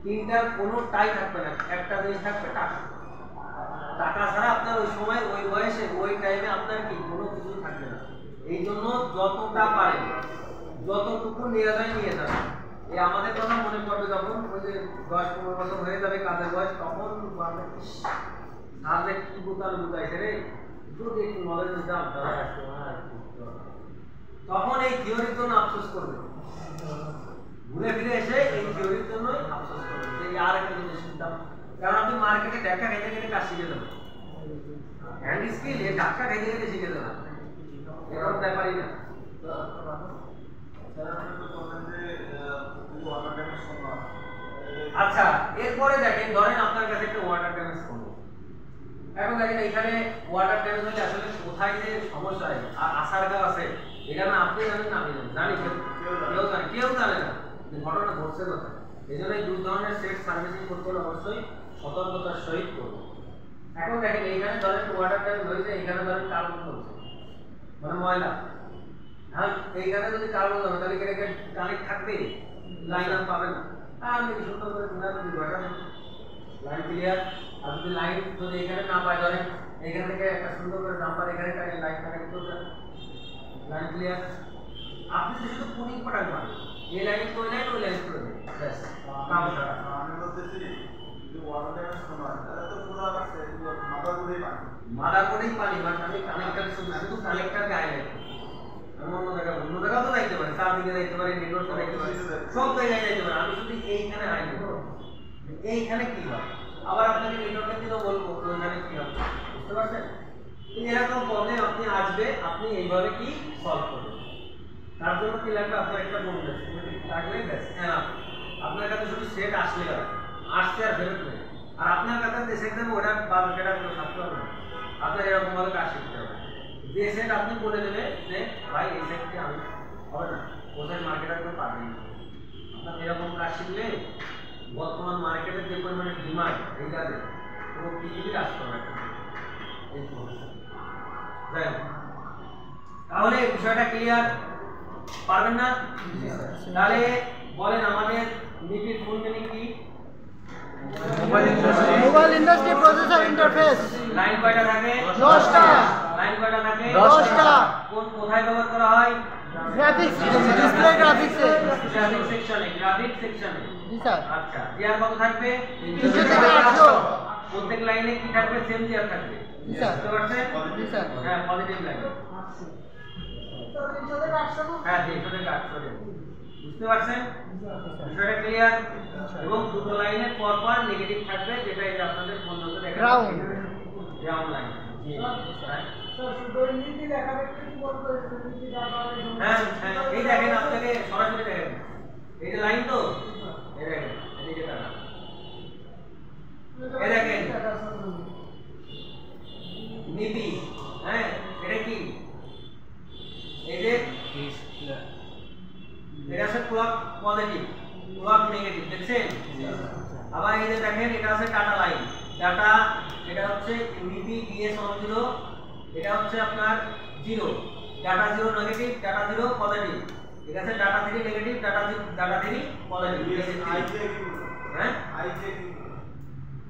তিনটার কোনোটাই থাকবে না। একটা জিনিস থাকবে টাকা, টাকা ছাড়া আপনার ওই সময় ওই বয়সে ওই টাইমে আপনার কি কোনো কিছু থাকবে না। এই জন্য যতটা পারেন যতটুকু নিয়ে যায় নিয়ে যাবে। এই আমাদের কথা মনে পড়বে যখন ওই যে 10-15 বছর হয়ে যাবে কাজের বয়স, তখন সাবজেক্ট কি বুতাল বুতাইছে রে, যদি একটু নলেজ দিতাম তখন এই থিওরির জন্য আফসোস করবে, ঘুরে ফিরে এসে এই থিওরির জন্যই আফসোস করবে যে আর একটা জিনিস শিখতাম। কারণ আপনি মার্কেটে দেখা খাইতে খাইতে কাজ শিখে যাবেন, হ্যান্ড স্কিল এ ধাক্কা খাইতে খাইতে শিখে যাবেন, এরকম ব্যাপারই না। আচ্ছা এরপরে দেখেন, ধরেন আপনার কাছে একটা ওয়াটার ড্যামেজ হলো, এখন দেখেন এখানে ওয়াটার ড্যামেজ হলে আসলে কোথায় যে সমস্যা হয় আর আসার গাছ আছে, এটা না আপনি জানেন না আমি জানি, কেউ জানে না ঘটনা ঘটছে কোথায়। এই জন্য এই 2 ধরনের সেট সার্ভিসিং করতে হলে অবশ্যই সতর্কতার সহিত করবো। এখন দেখেন এইখানে ধরেন ওয়াটার ড্যামেজ হয়েছে, এইখানে ধরেন কার্বন হচ্ছে মানে ময়লা, হ্যাঁ এইখানে যদি কার্বন হবে তাহলে এটাকে কানেক্ট থাকবে, লাইন আপ পাবে না। আমি সুন্দর করে লাইন ক্লিয়ার। আর যদি লাইন যদি এখানে না পায়, ধরেন এখান থেকে একটা সুন্দর করে নাম্বার এখানে লাইন কানেক্ট করবে, লাইন ক্লিয়ার। আপনি শুধু পুনিং পটাং পাবেন, এই লাইন ওই লাইন ওই লাইন করে দেবেন, ব্যাস কাম সারা। আমি বলতেছি যে ওয়াটার ড্যামেজ শোনা তাহলে তো পুরো আছে মাদার করেই পানি, মানে আমি কানেক্টর শুধু কানেক্টরকে হাইলাইট করি, অন্য জায়গাও তো যাইতে পারে, চার দিকে যাইতে পারে, নেটওয়ার্কে যাইতে পারে, সব জায়গায় যাইতে পারে। আমি শুধু এইখানে হাইলাইট করব, এইখানে কি হয়, আবার আপনাকে নেটওয়ার্কের দিকেও বলবো ওইখানে কি হবে, বুঝতে পারছেন? এরকম প্রবলেম আপনি আসবে, আপনি এইভাবে কি সলভ করবেন। তার জন্য কি লাগবে, আপনার একটা বোর্ড লাগবে, ব্যাস এনাফ। আপনার কাছে শুধু সেট আসলে আসছে আর ফেরত নেই, আর আপনার কাছে যে সেট দেবে ওটা বা সেটা কোনো থাকতে হবে না, আপনার এরকম ভাবে কাজ শিখতে হবে। যে সেট আপনি বলে দেবে যে ভাই এই সেটটি আমি হবে না, কোথায় মার্কেটার কেউ পাবেন না, আপনার এরকম কাজ শিখলে বর্তমান মার্কেটের যে পরিমাণে ডিমান্ড এই কাজে পুরো পৃথিবী কাজ করবে এই প্রফেশন। যাই হোক, তাহলে বিষয়টা ক্লিয়ার, পারবেন না? তাহলে বলেন আমাদের নিপির ফুল মিনিং কি? Mobile industry processor interface. Line কয়টা থাকে? 10টা। লাইন কয়টা থাকে? 10টা। কোন কোথায় ব্যবহার করা হয়? গ্রাফিক্স, ডিসপ্লে গ্রাফিক্সে। গ্রাফিক সেকশনে, গ্রাফিক সেকশনে। জি স্যার। আচ্ছা, জিআর কত থাকবে? 300 থেকে 800। প্রত্যেক লাইনে কি থাকবে? সেম জিআর থাকবে। জি স্যার। বুঝতে পারছেন? জি স্যার। হ্যাঁ, পজিটিভ লাইন। 300 থেকে 800। হ্যাঁ, 300 থেকে 800। বুঝতে পারছেন? বিষয়টা ক্লিয়ার? এবং দুটো লাইনের পর পর নেগেটিভ থাকবে, যেটা এই যে আপনাদের বন্ধুকে দেখা গ্রাউন্ড গ্রাউন্ড লাইন। জি, স্যার শুধু ইংরেজি লেখা দেখতে হ্যাঁ হ্যাঁ এই দেখেন আপনাকে সরাসরি দেখেন এই যে লাইন তো এই দেখেন এদিকে তাকান এই দেখেন নিপি হ্যাঁ এটা কি এই যে এটা আছে ক্লক পজিটিভ ক্লক নেগেটিভ দেখছেন আবার এই যে দেখেন এটা আছে ডাটা লাইন ডাটা এটা হচ্ছে নিপি ডিএস অন 0 এটা হচ্ছে আপনার 0 ডাটা 0 নেগেটিভ ডাটা 0 পজিটিভ এটা আছে ডাটা 3 নেগেটিভ ডাটা 3 পজিটিভ হ্যাঁ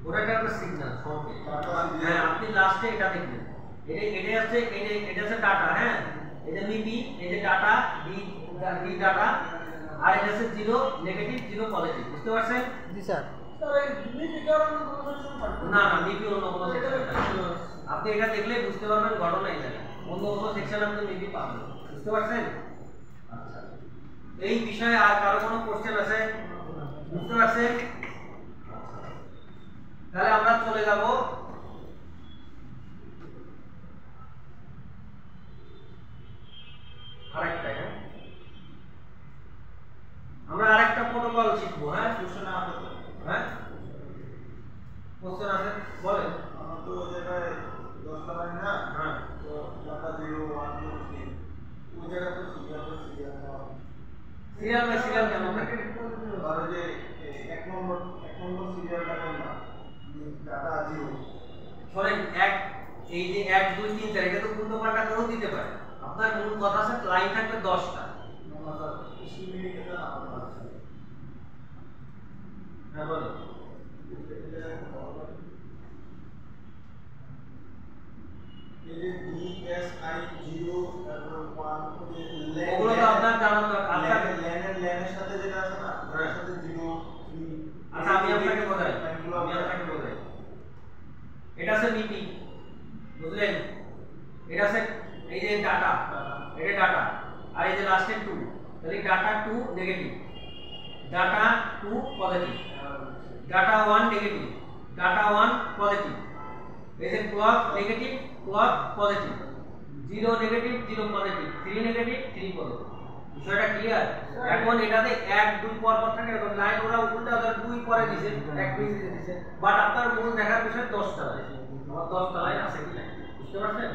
ওটা একটা সিগন্যাল ফোনকে হ্যাঁ আপনি লাস্টে এটা দেখবেন এটা হচ্ছে এটা হচ্ছে ডাটা হ্যাঁ এটা নিপি এই যে ডাটা ডি ডাটা আর এটা হচ্ছে 0 নেগেটিভ 0 পজিটিভ বুঝতে পারছেন জি স্যার না না নিপি অন্য কোনো সেকশন আপনি এটা দেখলে বুঝতে পারবেন ঘটনা এই জায়গায় অন্য কোনো সেকশন আপনি নিপি পাবেন বুঝতে পারছেন আচ্ছা এই বিষয়ে আর কারো কোনো কোশ্চেন আছে বুঝতে পারছেন তাহলে আমরা চলে যাব আরেকটা হ্যাঁ আমরা আরেকটা প্রোটোকল শিখবো হ্যাঁ কোশ্চেন আছে তো হ্যাঁ কোশ্চেন আছে বলেন আমার তো ওই জায়গায় 10টা লাইন না হ্যাঁ তো ডাটা 0 1 2 3 ওই জায়গায় তো সিরিয়াল বাই সিরিয়াল কেমন থাকে ধরো যে এক নম্বর সিরিয়ালটা কোনটা ডাটা 0 ধরেন এক এই যে 1 2 3 4 এটা তো পূর্ণ পাল্টা করেও দিতে পারে আপনার মূল কথা আছে লাইন থাকবে 10টা হ্যাঁ বলো ওগুলো তো আপনার জানা দরকার আপনার ল্যানের সাথে যেটা আছে না ওটার সাথে 0 3 আচ্ছা আমি আপনাকে বোঝাই এটা আছে নিপি বুঝলেন এটা আছে এই যে ডাটা এটা ডাটা আর এই যে লাস্টে 2 তাহলে data 2 negative data 2 positive data 1 negative data 1 positive এই যে clock negative clock positive 0 negative 0 positive 3 negative 3 positive বিষয়টা ক্লিয়ার এখন এটাতে 1 2 পর পর থাকে এরকম লাইন ওরা উল্টা ওদের 2 পরে দিয়েছে 1 2 দিয়েছে বাট আপনার মূল দেখার বিষয় 10টা লাইন আমার 10টা লাইন আছে কি না বুঝতে পারছেন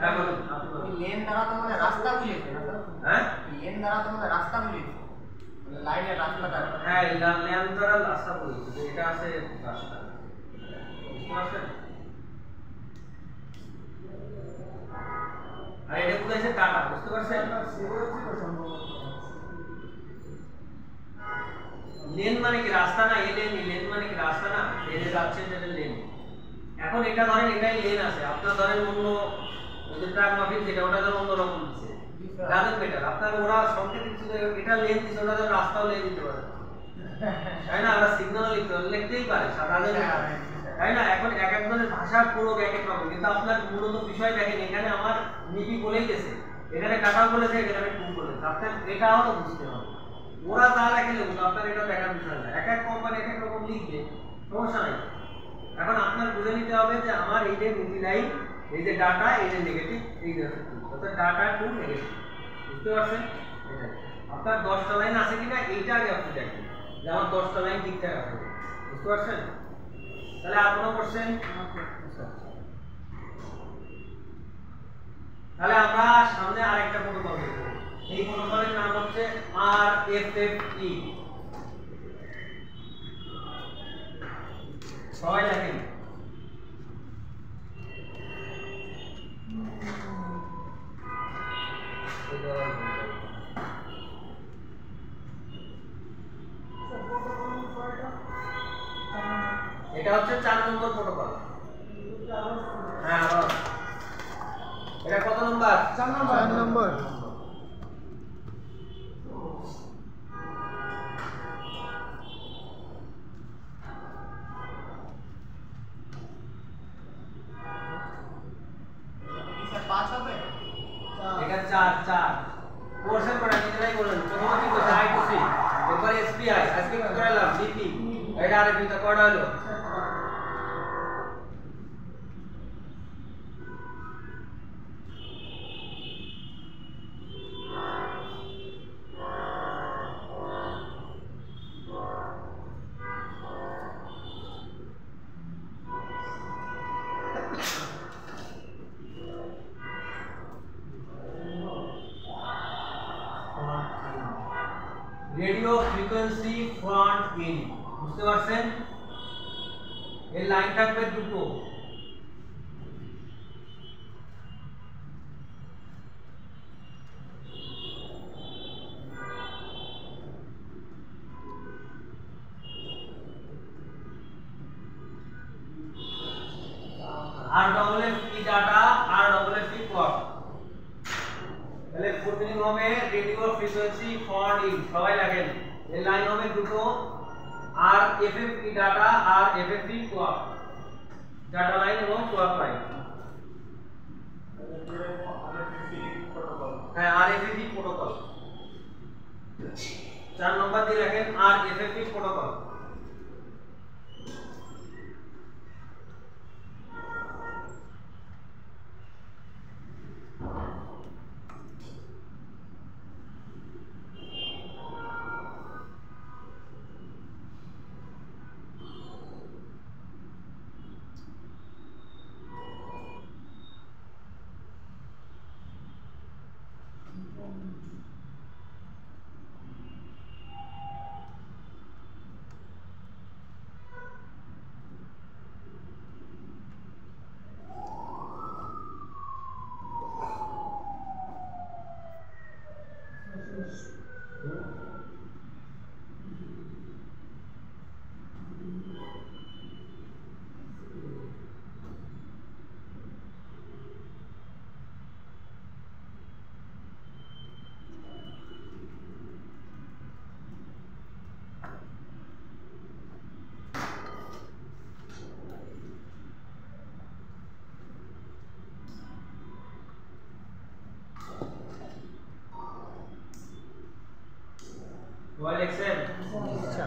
এখন আপনি লেন দ্বারা তো মানে রাস্তা বুঝিয়েছে না হ্যাঁ লেন দ্বারা তো মানে রাস্তা বুঝিয়েছে লাইনের রাস্তাটা হ্যাঁ ল্যান দ্বারা রাস্তা বলছি যে এটা আছে রাস্তা বুঝতে পারছেন আর এটা বুঝাইছে ডাটা বুঝতে পারছেন লেন মানে কি রাস্তা না এই লেন মানে কি রাস্তা না এই যে যাচ্ছে যেটা লেন এখন এটা ধরেন এটাই লেন আছে আপনার ধরেন অন্য ওই যে ট্রাক মাফিক যেটা ওটা ধরেন অন্য রকম দিচ্ছে ডাজেন্ট ম্যাটার আপনার ওরা সংকেত দিচ্ছে যে এটা লেন দিচ্ছে ওটা ধরেন রাস্তাও লেন দিতে পারে তাই না আমরা সিগন্যাল লিখতেই পারি সাধারণ তাই না এখন এক একজনের ভাষার পুরো এক এক রকম কিন্তু আপনার মূলত বিষয় দেখেন এখানে আমার নিপি বলেই গেছে এখানে ডাটা বলেছে এখানে টু বলেছে আপনার এটাও তো বুঝতে হবে ওরা যা লেখে লিখুক আপনার এটা দেখার বিষয় না এক এক কোম্পানি এক এক রকম লিখবে সমস্যা নাই এখন আপনার বুঝে নিতে হবে যে আমার এই যে নিপি লাইন এই যে ডাটা এই যে নেগেটিভ এই যে অর্থাৎ ডাটা টু নেগেটিভ বুঝতে পারছেন এটা আপনার 10টা লাইন আছে কিনা এইটা আগে আপনি দেখেন যে আমার 10টা লাইন ঠিকঠাক আছে বুঝতে পারছেন তাহলে আর কোনো কোশ্চেন তাহলে আমরা সামনে আরেকটা প্রোটোকল দেখব এই প্রোটোকলের নাম হচ্ছে RFFE সবাই দেখেন এটা হচ্ছে 4 নম্বর প্রোটোকল হ্যাঁ এটা কত নম্বর 4 নম্বর এটা 4 পোরশন পড়া নিজেরাই বলেন প্রথমে কি করতে I2C এরপরে SPI আজকে কি করালাম ডিপি এটা আরে বিটা কয়টা হলো রেডিও ফ্রিকোয়েন্সি ফ্রন্ট ইন, বুঝতে পারছেন? এর লাইন থাকবে দুটো, আর ডবল এফ ই ডাটা আর ডবল এফ ই ক্লক। তাহলে ফুল মিনিং হবে রেডিও ফ্রিকোয়েন্সি ফ্রন্ট ইন, সবাই লাগেন। এর লাইন হবে দুটো, আর এফএফই ডাটা আর এফএফই ক্লক, ডাটা লাইন এবং ক্লক লাইন। হ্যাঁ, আর এফএফই প্রোটোকল 4 নম্বর দিয়ে রাখেন, আর এফএফই প্রোটোকল। সবাই লিখছেন? আচ্ছা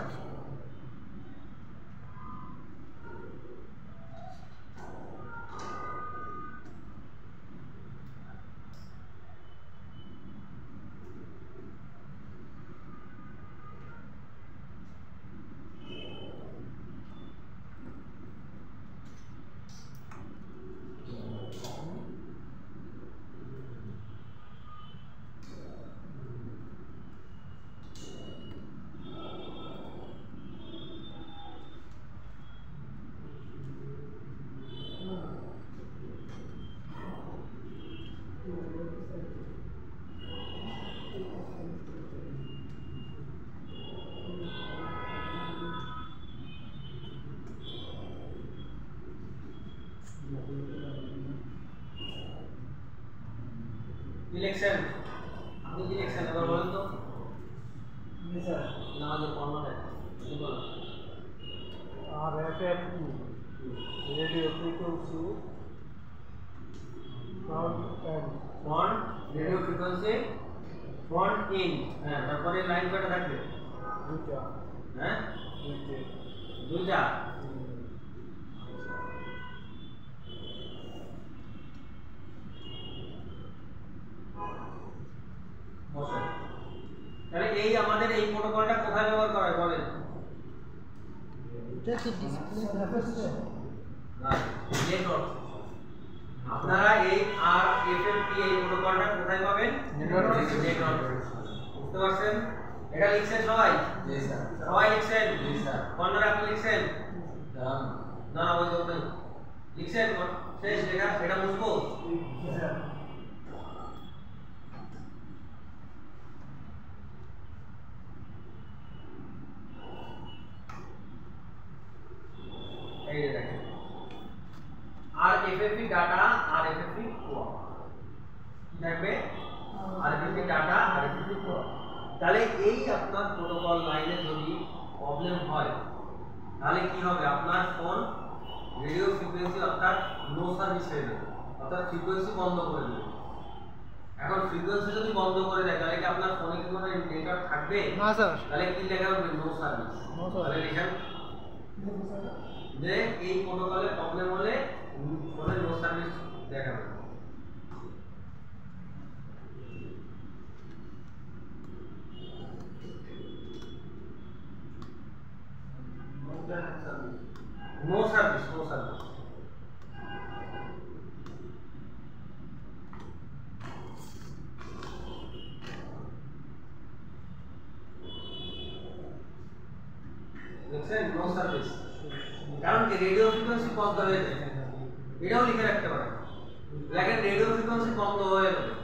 ইলেকশন, আপনি কি ইলেকশন এবার বলেন তো? জি স্যার। নামাজের পড়াটা কি বলেন? R F radio frequency front radio frequency front end. হ্যাঁ, তারপরে লাইন কয়টা থাকবে? দুইটা হ্যাঁ, দুইটা। বসেন। তাহলে এই আমাদের এই প্রোটোকলটা কোথায় ব্যবহার করা হয় বলেন? এটা কি ডিসপ্লে আছে? না, নেটওয়ার্ক। আপনারা এই আর এফএফপি এই প্রোটোকলটা কোথায় পাবেন? নেটওয়ার্ক। বুঝতে পারছেন? এটা লিখছেন সবাই? জি স্যার। সবাই লিখছেন? জি স্যার। কর্নারে আপনি লিখছেন? জান না, ওই তো নেই। লিখছেন? শেষ লেখা, এটা মুছবো? এই যে দেখেন, আর এফএফপি ডাটা আর এফএফপি ক্লক কি থাকবে? আর এফএফপি ডাটা আর এফএফপি ক্লক। তাহলে এই আপনার প্রোটোকল লাইনে যদি প্রবলেম হয় তাহলে কি হবে? আপনার ফোন রেডিও ফ্রিকোয়েন্সি অর্থাৎ নো সার্ভিস হয়ে যাবে, অর্থাৎ ফ্রিকোয়েন্সি বন্ধ করে দেবে। এখন ফ্রিকোয়েন্সি যদি বন্ধ করে দেয় তাহলে কি আপনার ফোনে কি কোনো নেটওয়ার্ক থাকবে? না স্যার। তাহলে কি লেখা হবে? No service. No service। তাহলে লিখেন যে এই প্রোটোকলে প্রবলেম হলে ফোনে নো সার্ভিস দেখাবে। No service, no service. দেখছেন নো সার্ভিস, কারণ কি রেডিও ফ্রিকোয়েন্সি বন্ধ হয়ে যায়, এটাও লিখে রাখতে পারেন। দেখেন রেডিও ফ্রিকোয়েন্সি বন্ধ হয়ে যাবে,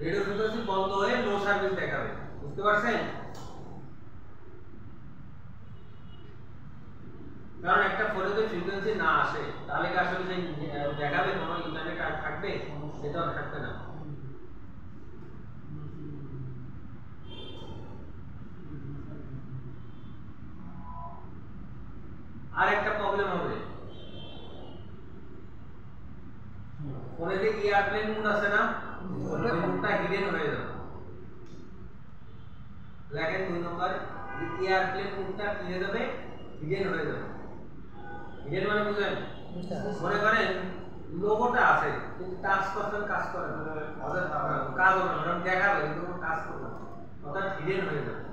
রেডিও ফ্রিকোয়েন্সি বন্ধ হয়ে নো সার্ভিস দেখাবে, বুঝতে পারছেন? কারণ একটা ফোনে যদি ফ্রিকোয়েন্সি না আসে তাহলে কি আসলে সেই দেখাবে কোনো ইন্টারনেট আর থাকবে? সেটা আর থাকবে না। আর একটা প্রবলেম হবে, ফোনে যে এয়ারপ্লেন মোড আছে না, ওই মোডটা হিডেন হয়ে যাবে। দেখেন 2 নম্বর, এয়ারপ্লেন মোডটা কি হয়ে যাবে? হিডেন হয়ে যাবে। হিডেন মানে বুঝেন? মনে করেন লোগোটা আছে কিন্তু টাচ করছেন কাজ করে না, কাজ হবে না, দেখাবে কিন্তু কোনো কাজ করবে না, অর্থাৎ হিডেন হয়ে যাবে।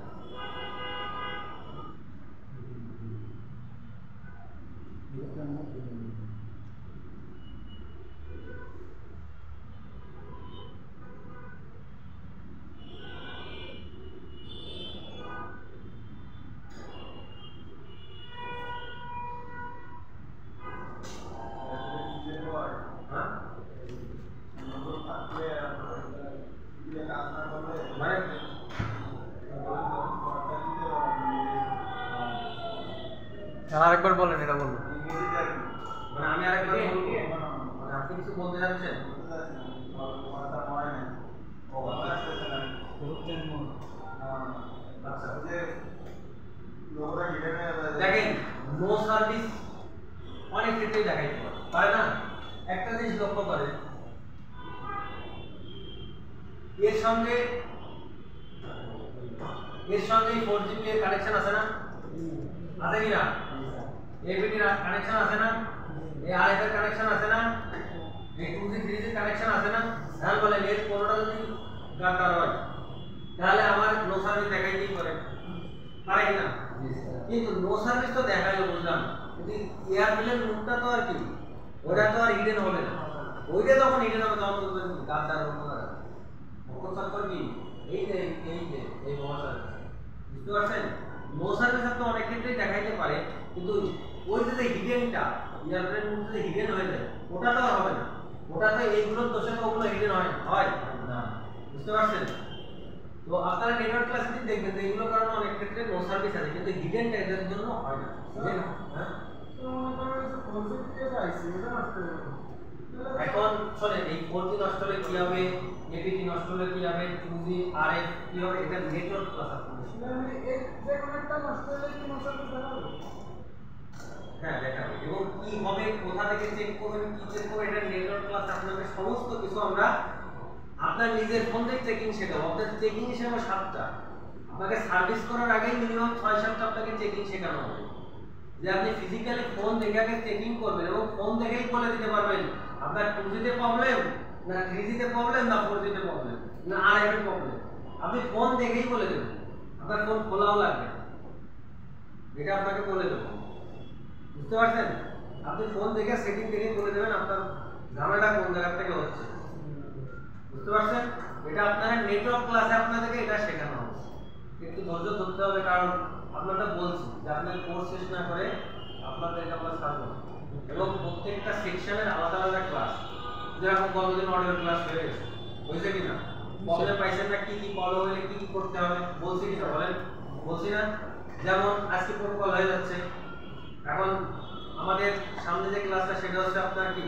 আরেকবার বলেন, এটা বলুন। মানে আমি আরেকবার বলবো, মানে আপনি কিছু বলতে যাচ্ছেন? দেখেন নো সার্ভিস অনেক ক্ষেত্রেই দেখাইতে পারে না। একটা জিনিস লক্ষ্য করেন, এর সঙ্গে 4GB এর কানেকশন আছে না? আছে কি না? APT এর কানেকশন আছে না? এই RF এর কানেকশন আছে না? এই 2G 3G এর কানেকশন আছে না? তাহলে বলেন এর কোনটা যদি দরকার হয় তাহলে আমার নো সার্ভিস দেখাইতেই পারে, পারে কি না? কিন্তু নো সার্ভিস তো দেখাইলো বুঝলাম, কিন্তু এয়ারপ্লেন মোডটা তো আর কি, ওটা তো আর হিডেন হবে না। ওইটা যখন হিডেন হবে তখন বুঝবেন গাদ্দার অন্যরা চক্কর কি এই মহাশয়, বুঝতে পারছেন? নো সার্ভিস তো অনেক ক্ষেত্রেই দেখাইতে পারে, কিন্তু ওই যে হিডেনটা এয়ারপ্লেন মোড যদি হিডেন হয়ে যায় ওটা তো আর হবে না, ওটা তো এইগুলোর দোষে তো ওগুলো হিডেন হয় না, বুঝতে পারছেন? তো আপনারা নেটওয়ার্ক ক্লাসে দেখবেন যে এগুলো কারণে অনেক ক্ষেত্রে নো সার্ভিস আছে, কিন্তু হিডেন টাইপের জন্য হয় না। হ্যাঁ, এখন চলেন এই 4G নষ্ট হলে কি হবে, APT নষ্ট হলে কি হবে, 2G RF কি হবে, এটা নেটওয়ার্ক ক্লাস আপনাদের হ্যাঁ দেখাবে, এবং কি হবে, কোথা থেকে চেক করবেন, কি চেক করবেন, এটা নেটওয়ার্ক ক্লাস আপনাদের সমস্ত কিছু আমরা আপনার নিজের ফোন থেকে চেকিং শেখাবো। আপনাদের চেকিং শেখাবো 7টা, আপনাকে সার্ভিস করার আগে মিনিমাম 6-7টা আপনাকে চেকিং শেখানো হবে, যে আপনি ফিজিক্যালি ফোন দেখে আগে চেকিং করবেন এবং ফোন দেখেই বলে দিতে পারবেন আপনার 2G তে প্রবলেম না 3G তে প্রবলেম না 4G তে প্রবলেম না RF এর প্রবলেম, আপনি ফোন দেখেই বলে দেবেন। আপনার ফোন খোলাও লাগবে, এটা আপনাকে বলে দেবো, বুঝতে পারছেন? আপনি ফোন দেখে সেটিং দেখেই বলে দেবেন আপনার ঝামেলা কোন জায়গা থেকে হচ্ছে, বুঝতে পারছেন? এটা আপনারা নেটওয়ার্ক ক্লাসে আপনাদেরকে এটা শেখানো হবে, একটু ধৈর্য ধরতে হবে, কারণ আপনারা বলছি যে আপনার কোর্স শেষ না করে আপনাদেরকে আমরা ছাড়বো, এবং প্রত্যেকটা সেকশনের আলাদা আলাদা ক্লাস, যেরকম কতদিন অডিও ক্লাস হয়ে গেছে, বুঝছে কিনা? প্রবলেম পাইছেন না, কি কি ফলো হলে কি কি করতে হবে বলছি কিনা বলেন? বলছি না? যেমন আজকে প্রোটোকল হয়ে যাচ্ছে, এখন আমাদের সামনে যে ক্লাসটা সেটা হচ্ছে আপনার কি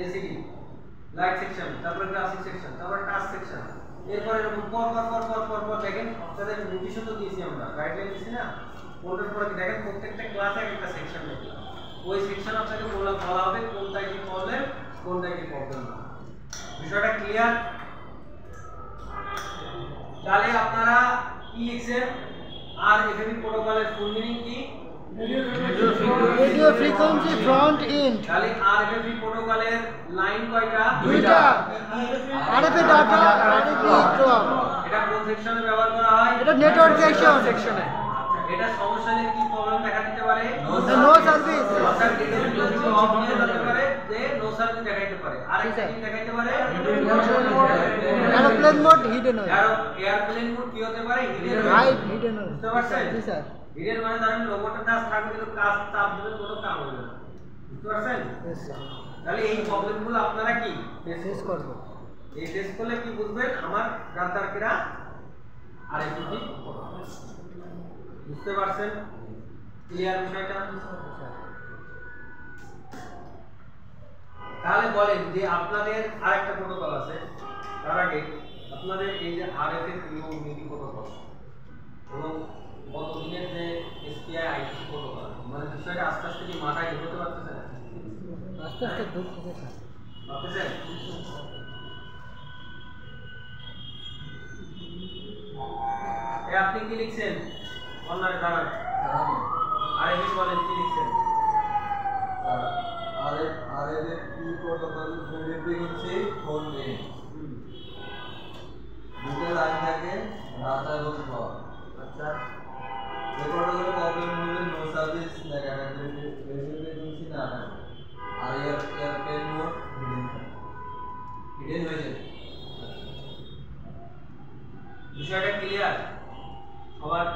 LCD লাইট সেকশন, তারপরে গ্রাফিক সেকশন, তারপরে টাচ সেকশন, এরপর এরকম পর দেখেন আপনাদের নোটিশও তো দিয়েছি আমরা, গাইডলাইন দিয়েছি না, কোনটার পরে দেখেন প্রত্যেকটা ক্লাসে একটা সেকশন দেখলাম, ওই সেকশন আপনাকে বলা হবে কোনটা কি প্রবলেম কোনটা কি প্রবলেম না। বিষয়টা ক্লিয়ার? তাহলে আপনারা কি লিখছেন? আর এফএপি প্রোটোকলের ফুল মিনিং কি? Radio frequency front end. তাহলে আরএফপি প্রোটোকলের লাইন কয়টা? দুইটা। RFP data, RFP drop. এটা কোন সেকশনে ব্যবহার করা হয়? এটা নেটওয়ার্ক সেকশনে। এটা সমস্যা নিয়ে কি প্রবলেম দেখা দিতে পারে? No service. অর্থাৎ এদের যদি অফ হয়ে যেতে পারে যে নো সার্ভিস দেখাইতে পারে। আর একটা কি দেখাইতে পারে? এয়ারপ্লেন মোড হিডেন হয়। এয়ারপ্লেন মোড কি হতে পারে? হিডেন হিডেন হয়। বুঝতে পারছেন? জি স্যার। হিডেন মানে ধরেন লোগোটা টাচ থাকবে কিন্তু কাজ চাপ দিলে কোনো কাজ হবে না, বুঝতে পারছেন? তাহলে এই প্রবলেমগুলো আপনারা কি ফেস করব। এই টেস্ট করলে কি বুঝবেন আমার গ্রাহকরা আর এই কি বুঝতে পারছেন? ক্লিয়ার বিষয়টা? তাহলে বলেন যে আপনাদের আরেকটা প্রোটোকল আছে, তার আগে আপনাদের এই যে আরএফ এর ইউনিটি প্রোটোকল এবং গত দিনের যে এসপিআই আইটি প্রোটোকল, মানে বিষয়টা আস্তে আস্তে কি মাথায় ঢুকতে পারতেছেন? আস্তে আস্তে ঢুকতে পারতেছেন? এ আপনি কি লিখছেন? অনলাইনে দাঁড়ান, আরএফ বলেন কি লিখছেন? RF protocol frequency ফোন নেই, দুটো লাইন থাকে রাস্তা এবং পাওয়ার। আচ্ছা, এই প্রোটোকলে প্রবলেম হলে নো সার্ভিস ফ্রিকোয়েন্সি না থাকে, আর এয়ারপ্লেন মোড হিডেন হয়ে যায়। বিষয়টা ক্লিয়ার সবার?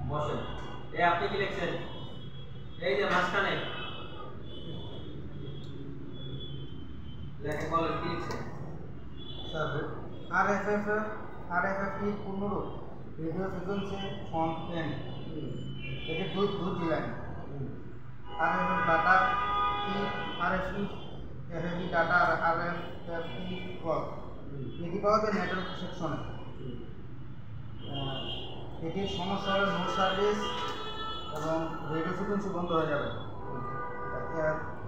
বসেন। এই আপনি কি লিখছেন? এই যে মাঝখানে লেখা বলেন কি লিখছেন? স্যার RFF की पूर्ण रूप रेडियो फ्रिक्वेंसी फॉर्म एन এটি দুটি লাইন RFF ডাটা কি RFF ডাটা আর RFF কল এটি পাওয়া যায় নেটওয়ার্ক সেকশনে। এটির সমস্যা হলো নো সার্ভিস এবং রেডিও ফ্রিকোয়েন্সি বন্ধ হয়ে যাবে।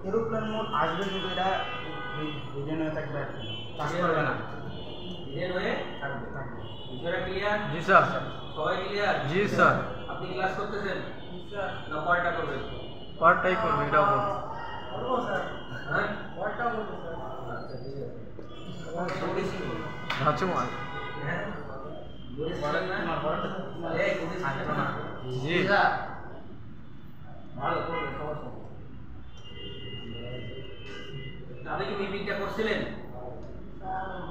এরোপ্লেন মোড আসবে কিন্তু এটা রিজেন হয়ে থাকবে, কাজ করবে না, হিডেন হয়ে থাকবে। বিষয়টা ক্লিয়ার? জি স্যার। সবাই ক্লিয়ার? জি স্যার। আপনি ক্লাস করতেছেন না পড়াটা করবেন? পার্টটাই করব, এটাও করব। করবো স্যার, হ্যাঁ, পরটাও করবো স্যার। আচ্ছা ঠিক আছে। বেশি ধাঁচু মাল। হ্যাঁ বলে বলেন না, এই কোনো থাকে না। জি স্যার ভালো করবেন, সমস্যা নেই। আপনি কি মিটিংটা করছিলেন?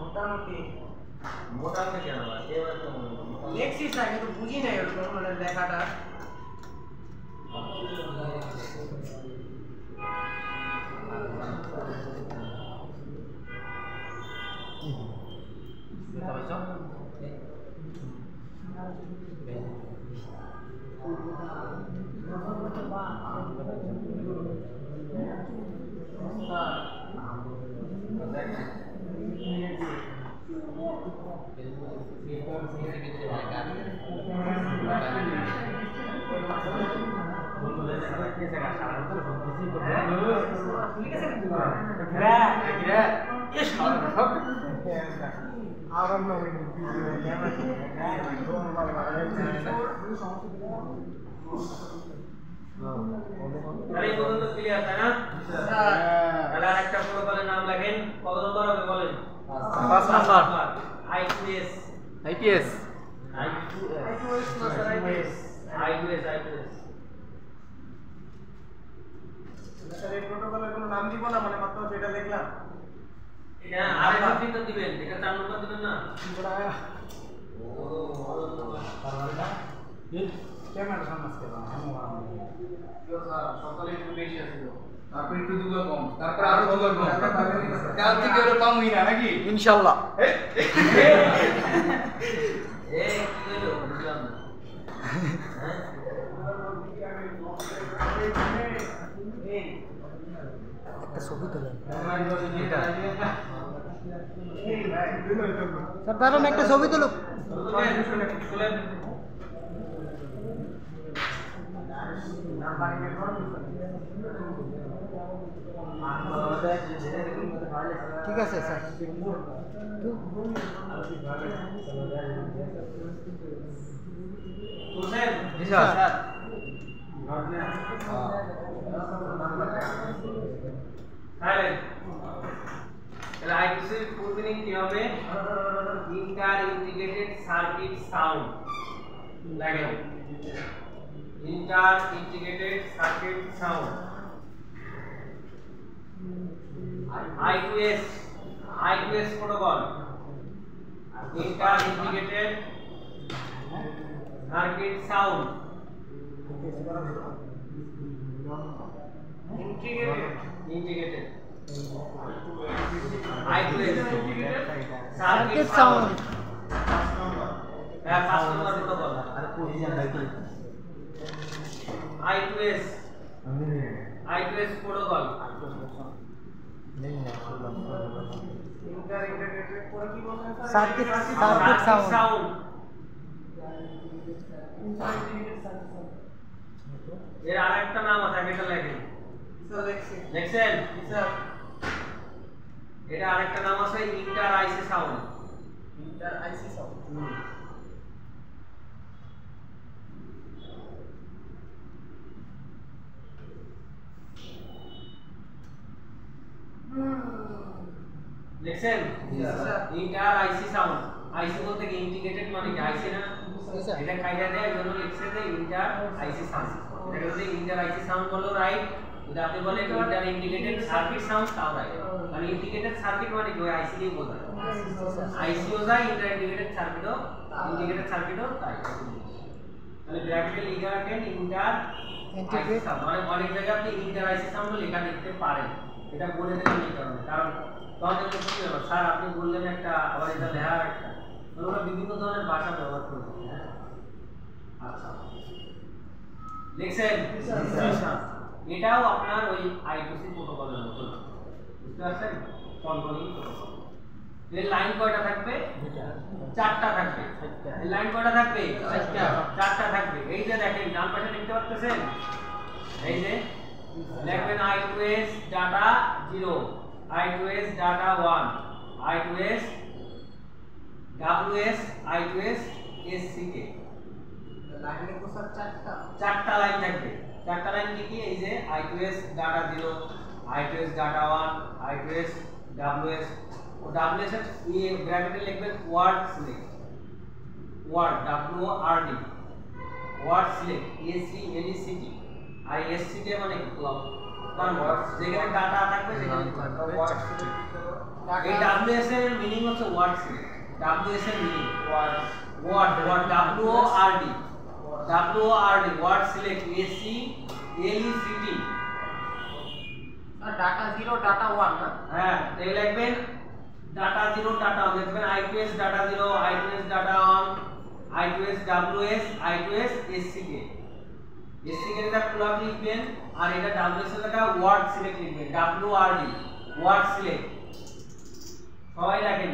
মোটামুটি মোটামুটি কেন ভাই? এবার তো লেখছি স্যার, কিন্তু বুঝি নাই ওরকম মানে লেখাটা। তাহলে এই পর্যন্ত ক্লিয়ার তাই না? তাহলে আরেকটা প্রোটোকলের নাম লেখেন, কত নম্বর হবে বলেন? 5 নাম্বার। I2S IPS. স্যার এই প্রোটোকলের কোনো নাম দিব না, মানে মাত্র সেটা লিখলাম। এটা আরএফএফ তো দিবেন, এটা 4 নম্বর দিবেন না? ক্যামেরা সামনে আসতে সকালে একটু বেশি আসছিল, তারপর একটু দুবার কম, তারপর আরো দুবার কম, কাল থেকে ওরা পামই না নাকি ইনশাআল্লাহ। এই কি হলো বুঝলাম না। হ্যাঁ একটা ছবি তোলেন স্যার, দাঁড়ান একটা ছবি তুলুক। শুনেন ঠিক আছে স্যার। বুঝছেন? জি স্যার। সাইলেন্ট। তাহলে আইটিসির ফুল মিনিং কি হবে? Inter integrated circuit sound. লাগেন inter integrated circuit sound. I2S protocol, inter integrated circuit sound integrated I2S circuit sound হ্যাঁ 5 number protocol I2S protocol circuit sound এর আরেকটা নাম আছে এটা লেখেন লেখছেন এটা আরেকটা নাম আছে ইন্টার আইসি সাউন্ড লিখছেন ইন্টার আইসি সাউন্ড আইসি বলতে কি ইন্টিগ্রেটেড মানে কি আইসি না এটা কাইদা দেয় এজন্য লিখছে যে ইন্টার আইসি সাউন্ড এটা যদি ইন্টার আইসি সাউন্ড বলো রাইট যদি আপনি বলেন ইন্টার ইন্টিগ্রেটেড সার্কিট সাউন্ড তাও রাইট মানে ইন্টিগ্রেটেড সার্কিট মানে কি আইসি দিয়ে বোঝায় আইসি ও যায় ইন্টার ইন্টিগ্রেটেড সার্কিটও তাই তাহলে ব্র্যাকেটে লিখে রাখেন ইন্টার আইসি সাউন্ড মানে অনেক জায়গায় আপনি ইন্টার আইসি সাউন্ড লেখা লিখতে পারেন এটা বলে দেবেন এই কারণে কারণ তখন কি হবে স্যার আপনি বললেন একটা আবার এটা লেখা একটা আমরা বিভিন্ন ধরনের ভাষা ব্যবহার করি হ্যাঁ আচ্ছা লিখছেন এটাও আপনার ওই I2C প্রোটোকলের মতো বুঝতে পারছেন কন্ট্রোলিং প্রোটোকল এর লাইন কয়টা থাকবে চারটা থাকবে এর লাইন কয়টা থাকবে চারটা থাকবে এই যে দেখেন ডান পাশে দেখতে পাচ্ছেন এই যে লিখবেন I2S data 0 I2S data 1 I2S WS I2S SCK লাইনে তো স্যার চারটা লাইন থাকবে চারটা লাইন কি এই যে I2S data 0 I2S data 1 I2S WS ও WS এর এই ব্র্যাকেটে লিখবেন word select word WORD word select ACLECT আর SCK মানে ক্লক কারণ যেখানে ডাটা থাকবে সেখানে এই WS এর মিনিং হচ্ছে ওয়ার্ড সিলেক্ট WS এর meaning word WORD word select ACLECT আর ডাটা 0 ডাটা 1 না হ্যাঁ এই লিখবেন ডাটা 0 ডাটা 1 লিখবেন I2S data 0 I2S data 1 I2S WS I2S SCK এর একটা ক্লক লিখবেন আর এটা WS এর একটা ওয়ার্ড সিলেক্ট লিখবেন WORD ওয়ার্ড সিলেক্ট সবাই লেখেন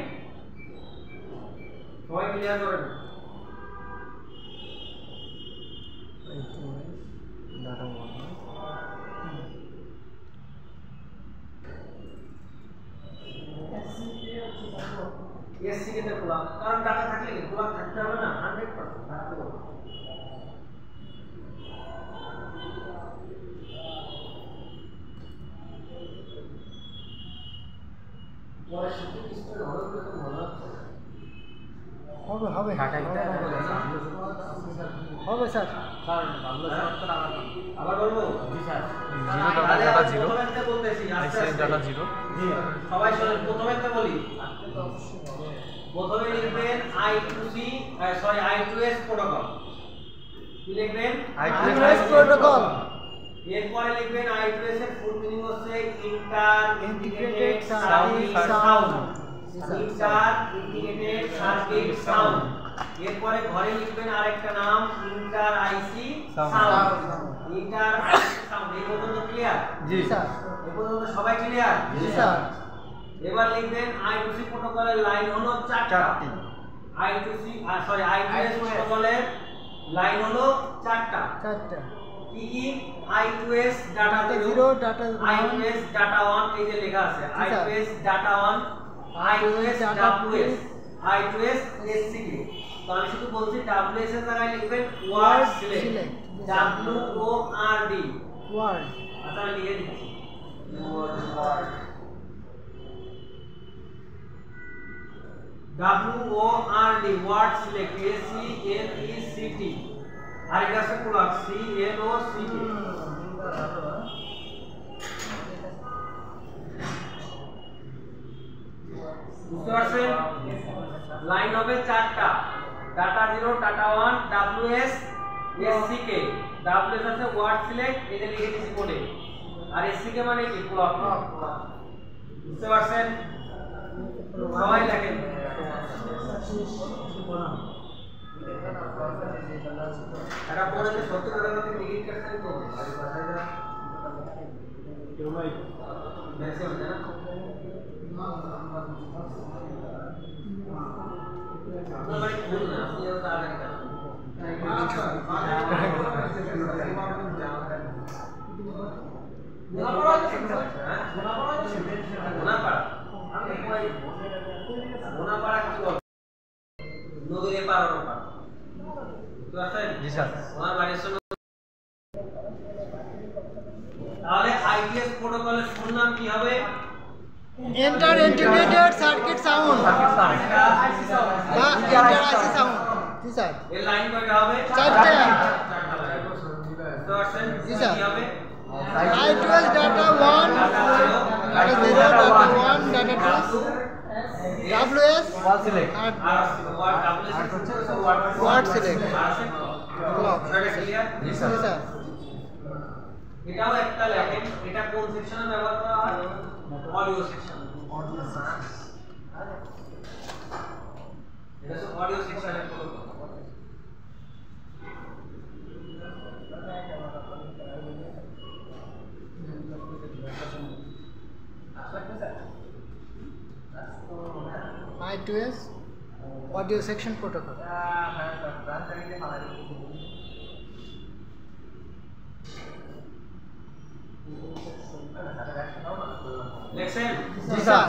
সবাই ক্লিয়ার করেন SCK তে ক্লক কারণ ডাটা থাকলে কি ক্লক থাকতে হবে না 100% থাকতে হবে পরে শিখতে স্টোর হবে তো মনে হচ্ছে হবে হবে স্যার আবার বলবো জি স্যার ডাটা 0 প্রথমে বলতেছি আস্তে আস্তে ডাটা 0 সবাই শুনুন প্রথমে বলি প্রথমে লিখবেন I2S প্রোটোকল কি লিখবেন I2S প্রোটোকল এরপরে লিখবেন I2S এর ফুল মিনিং হচ্ছে inter integrated circuit sound inter integrated circuit sound এরপরে ঘরে লিখবেন আরেকটা নাম ইন্টার আইসি সাউন্ড ইন্টার আইসি সাউন্ড এই পর্যন্ত ক্লিয়ার জি স্যার এই পর্যন্ত সবাই ক্লিয়ার জি স্যার এবার লিখবেন I2C প্রোটোকলের লাইন হলো চারটি I2S প্রোটোকলের লাইন হলো চারটা কি কি I2S data 0 data I2S data 1 এই যে লেখা আছে I2S data 1 I2S WS I2S SCK তো আমি শুধু বলছি WS এর জায়গায় লিখবেন ওয়ার্ড সিলেক্ট WORD ওয়ার্ড আচ্ছা লিখে দিচ্ছি WORD ওয়ার্ড সিলেক্ট ACLECT আর এটা আছে ক্লক CLOCK বুঝতে পারছেন লাইন হবে চারটা data 0 data 1 WS SCK WS আছে ওয়ার্ড সিলেক্ট এটা লিখে দিয়েছি কোডে আর SCK মানে কি ক্লক বুঝতে পারছেন সবাই লেখেন এটা পড়ে যে সত্যি কথা বলতে ডিগ্রি করছেন তো আরে কথাটা কেউ নাই মেসে হচ্ছে না আপনার বাড়ি ভুল না আপনি যত তাড়াতাড়ি নদীর পার জি স্যার ওনার বাড়ির সঙ্গে তাহলে আইপিএস প্রোটোকলের ফুল নাম কি হবে Enter integrated circuit sound. Enter IC sound. জি স্যার এর লাইন কয়টা হবে চারটে তো আসেন জি স্যার কি হবে I12 data 1 data 0 data 1 data 2 WS ওয়াল সিলেক্ট আর আর ওয়ার্ড WS হচ্ছে word select ক্লক এটা ক্লিয়ার জি স্যার এটাও একটা লেখেন এটা কোন সেকশনে ব্যবহার করা হয় অডিও সেকশন এটা হচ্ছে অডিও সেকশনের protocol I2S audio section protocol. লেখছেন জি স্যার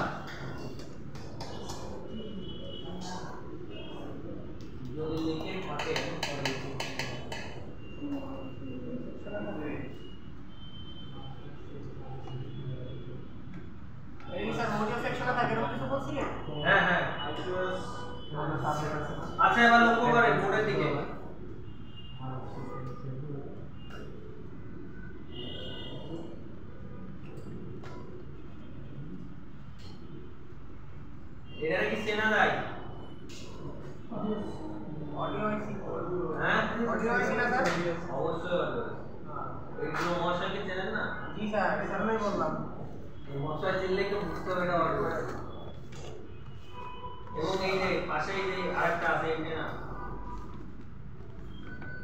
যদি লিখে থাকে এই স্যার অডিও সেকশনে থাকে এরকম কিছু বলছিলেন হ্যাঁ হ্যাঁ আচ্ছা এবার লক্ষ্য করেন বোর্ডের দিকে এরা কি চেনা যায় অডিও আইসি হ্যাঁ অডিও আইসি না স্যার অবশ্যই এইগুলো মশাইকে চেনেন না জি স্যার এজন্যই বললাম এই মশাই চিনলে তো বুঝতে হবে এটা অডিও এবং এই যে পাশেই যে আরেকটা আছে এন্টেনা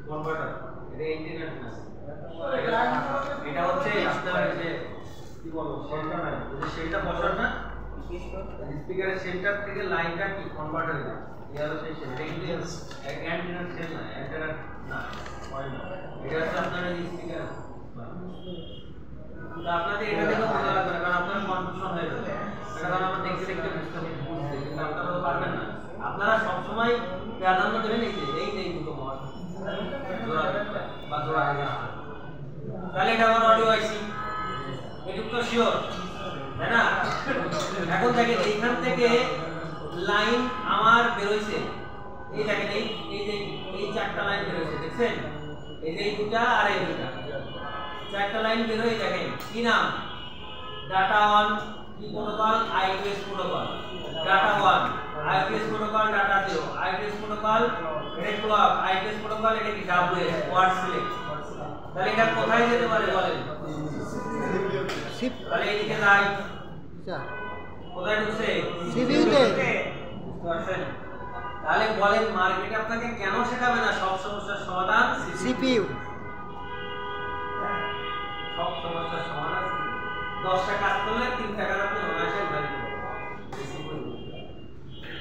কনভার্টার এটা এন্টেনা না এটা হচ্ছে আপনার এই যে কি বলবো সেন্টার না যে সেটা বসার না স্পিকারের সেন্টার থেকে লাইনটা কি কনভার্ট হয়ে যায় এই হলো সেই সেন্টার কিন্তু অ্যান্টেনা সেল না অ্যান্টেনা না হয় না এটা হচ্ছে আপনার এই স্পিকার তো আপনাদের এটা দেখে বোঝা লাগবে না কারণ আপনার কনফিউশন হয়ে যাবে কারণ আমরা দেখতে দেখতে বুঝতে বুঝতে কিন্তু আপনারা তো পারবেন না আপনারা সবসময় প্রাধান্য দেবেন এই যে দুটো মত জোড়া বা জোড়া তাহলে এটা আমার অডিও আইসি এটুকু তো শিওর তাই না এখন দেখেন এইখান থেকে লাইন আমার বের হইছে এই দেখেন এই চারটা লাইন বের হইছে দেখছেন এই যে দুটো আর এই দুটো চারটা লাইন বের হই দেখেন কি নাম ডাটা 1 কি protocol IPS protocol data 1 IPS protocol data 0 IPS protocol এটা ক্লক আইপিএস প্রোটোকল এটা কি ডব্লিউএস ওয়ার্ড সিলেক্ট তাহলে এটা কোথায় যেতে পারে বলেন সিপ তাহলে এইদিকে যাই স্যার কোথায় ঢুকছে CPU তে বুঝছেন তাহলে বলেন মার্কেট আপনাকে কেন শেখাবে না সব সমস্যার সমাধান CPU সব সমস্যার সমাধান 10 টাকা কাজ করলে 3 টাকা আপনি অনায়াসে উঠাতে পারবেন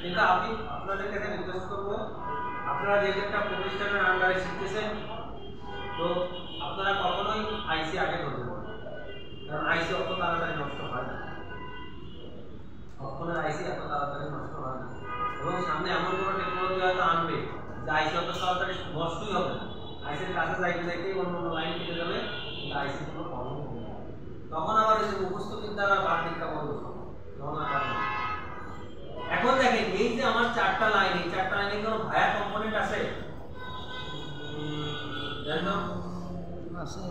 কিন্তু আমি আপনাদের কাছে রিকোয়েস্ট করব আপনারা যে একটা প্রতিষ্ঠানের আন্ডারে শিখতেছেন তো আপনারা কখনোই আইসি আগে ধরবেন না কারণ আইসি অত তাড়াতাড়ি নষ্ট হয় না কখনো আইসি এত তাড়াতাড়ি নষ্ট হয় না এবং সামনে এমন কোনো টেকনোলজি হয়তো আনবে যে আইসি অত তাড়াতাড়ি নষ্টই হবে না আইসির কাছে যাইতেই অন্য লাইন কেটে যাবে কিন্তু আইসি কোনো প্রবলেম হবে না তখন আবার ওই যে মুখস্থ বিদ্যার আর বার্ষিকটা বন্ধ তখন আর পারবে না এখন দেখেন এই যে আমার চারটা লাইন এই চারটা লাইনে কোনো ভায়া কম্পোনেন্ট আছে জানো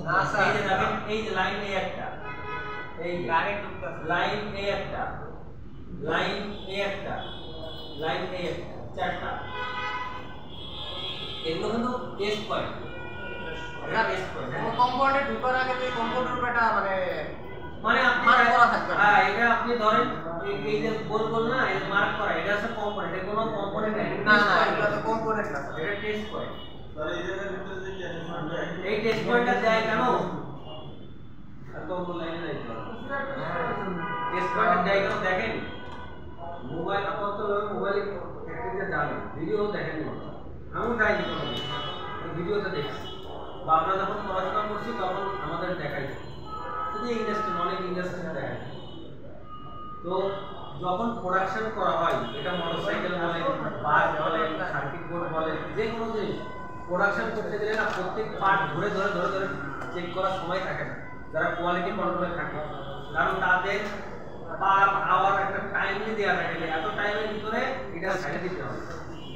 না স্যার এই যে দেখেন এই যে লাইন এই একটা এই কারেন্ট লাইন এই একটা লাইন এই একটা লাইন এই একটা চারটা এগুলো কিন্তু টেস্ট পয়েন্ট এটা টেস্ট পয়েন্ট কম্পাউন্ডে ঢোকার আগে যে কম্পাউন্ডের উপর একটা মানে আপনি মার্ক করা থাকবে। হ্যাঁ এটা আপনি ধরেন এই যে গোল গোল না এই মার্ক করা এটা হচ্ছে কম্পোনেন্ট এটা কোনো কম্পোনেন্ট নাই না না এটা তো কম্পাউন্ডের না এটা টেস্ট পয়েন্ট স্যার এই জায়গার ভিতরে যে টেনশন যায় এই টেস্ট পয়েন্টটা দেয় কেন এত লাইনে নাই টেস্ট পয়েন্টটা দেয় কেন দেখেন মোবাইল আপাতত মোবাইলে ফ্যাক্টরিতে যাবে ভিডিও দেখেন না আমি যাই নি কোনো ভিডিওতে দেখছি বা আমরা যখন পড়াশোনা করছি তখন আমাদের দেখাই শুধু ইন্ডাস্ট্রি অনেক ইন্ডাস্ট্রি দেখায় তো যখন প্রোডাকশন করা হয় এটা মোটরসাইকেল বলে বাস বলে সার্কিট বোর্ড বলে যে কোনো জিনিস প্রোডাকশন করতে গেলে না প্রত্যেক পার্ট ধরে ধরে ধরে ধরে চেক করার সময় থাকে না যারা কোয়ালিটি কন্ট্রোলে থাকে কারণ তাদের পার আওয়ার একটা টাইমলি দেওয়া থাকে যে এত টাইমের ভিতরে এটা সাইড দিতে হবে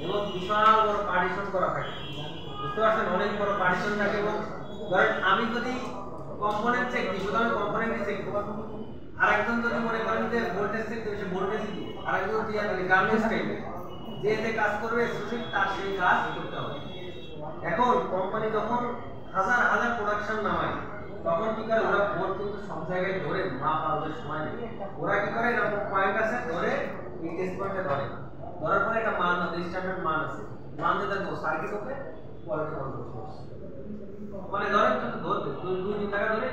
এবং বিশাল বড় পার্টিশন করা থাকে বুঝতে পারছেন অনেক বড় পার্টিশন থাকে এবং ধরেন আমি যদি কম্পোনেন্ট চেক দিই শুধু আমি কম্পোনেন্টই চেক করব আরেকজন যদি মনে করেন যে ভোল্টেজ চেক দেবে সে ভোল্টেজ দিব আরেকজন দিয়ে গার্মেন্টস টাইপে যে যে কাজ করবে স্পেসিফিক তার সেই কাজ করতে হবে এখন কোম্পানি যখন হাজার হাজার প্রোডাকশন নামায় তখন কি করে ওরা বোর্ড কিন্তু সব জায়গায় ধরে মাপ আলাদা সময় নেই ওরা কি করে এরকম পয়েন্ট আছে ধরে এই টেস্ট পয়েন্টে ধরে ধরার পরে একটা মান আছে স্ট্যান্ডার্ড মান আছে মান দিয়ে দেখো সার্কিট ওকে কোয়ালিটি কন্ট্রোল মানে ধরেন তো ধরবে 2-3 টাকা ধরে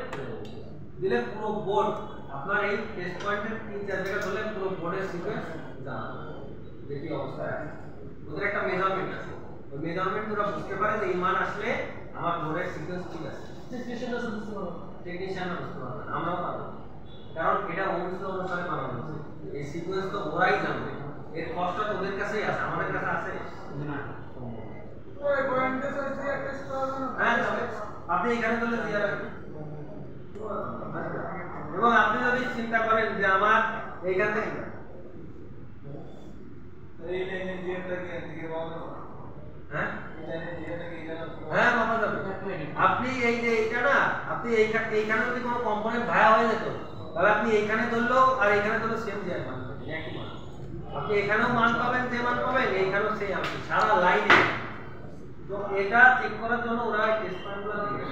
দিলে পুরো বোর্ড আপনার এই টেস্ট পয়েন্টের 3-4 জায়গা ধরলে পুরো বোর্ডের সিকোয়েন্স জানা দেখি অবস্থা আছে ওদের একটা মেজারমেন্ট আছে ওই মেজারমেন্ট ওরা বুঝতে পারে যে এই মান আসলে আমার বোর্ডের সিকোয়েন্স ঠিক আছে টেকনিশিয়ানরা বুঝতে পারবে আমরাও পারবো কারণ এটা অনুসারে বানানো হয়েছে এই সিকোয়েন্স তো ওরাই জানবে এর কষ্ট তো ওদের কাছেই আছে আমাদের কাছে আছে না হ্যাঁ আপনি এখানে চলে দিয়ে রাখবেন এবং আপনি যদি চিন্তা করেন যে আমার এইখান থেকে এই লাইনে জিএটা কি এদিকে বন্ধ হ্যাঁ এই লাইনে জিএটা কি এটা হ্যাঁ মাপা যাবে আপনি এই যে এইটা না আপনি এইখানে যদি কোনো কম্পোনেন্ট ভায়া হয়ে যেত তাহলে আপনি এইখানে ধরলো আর এইখানে ধরলো সেম জিআর মান পাবেন একই মান আপনি এখানেও মান পাবেন যে মান পাবেন এইখানেও সেই আপনি সারা লাইনে তো এটা চেক করার জন্য ওরা টেস্ট পয়েন্টগুলো দিয়ে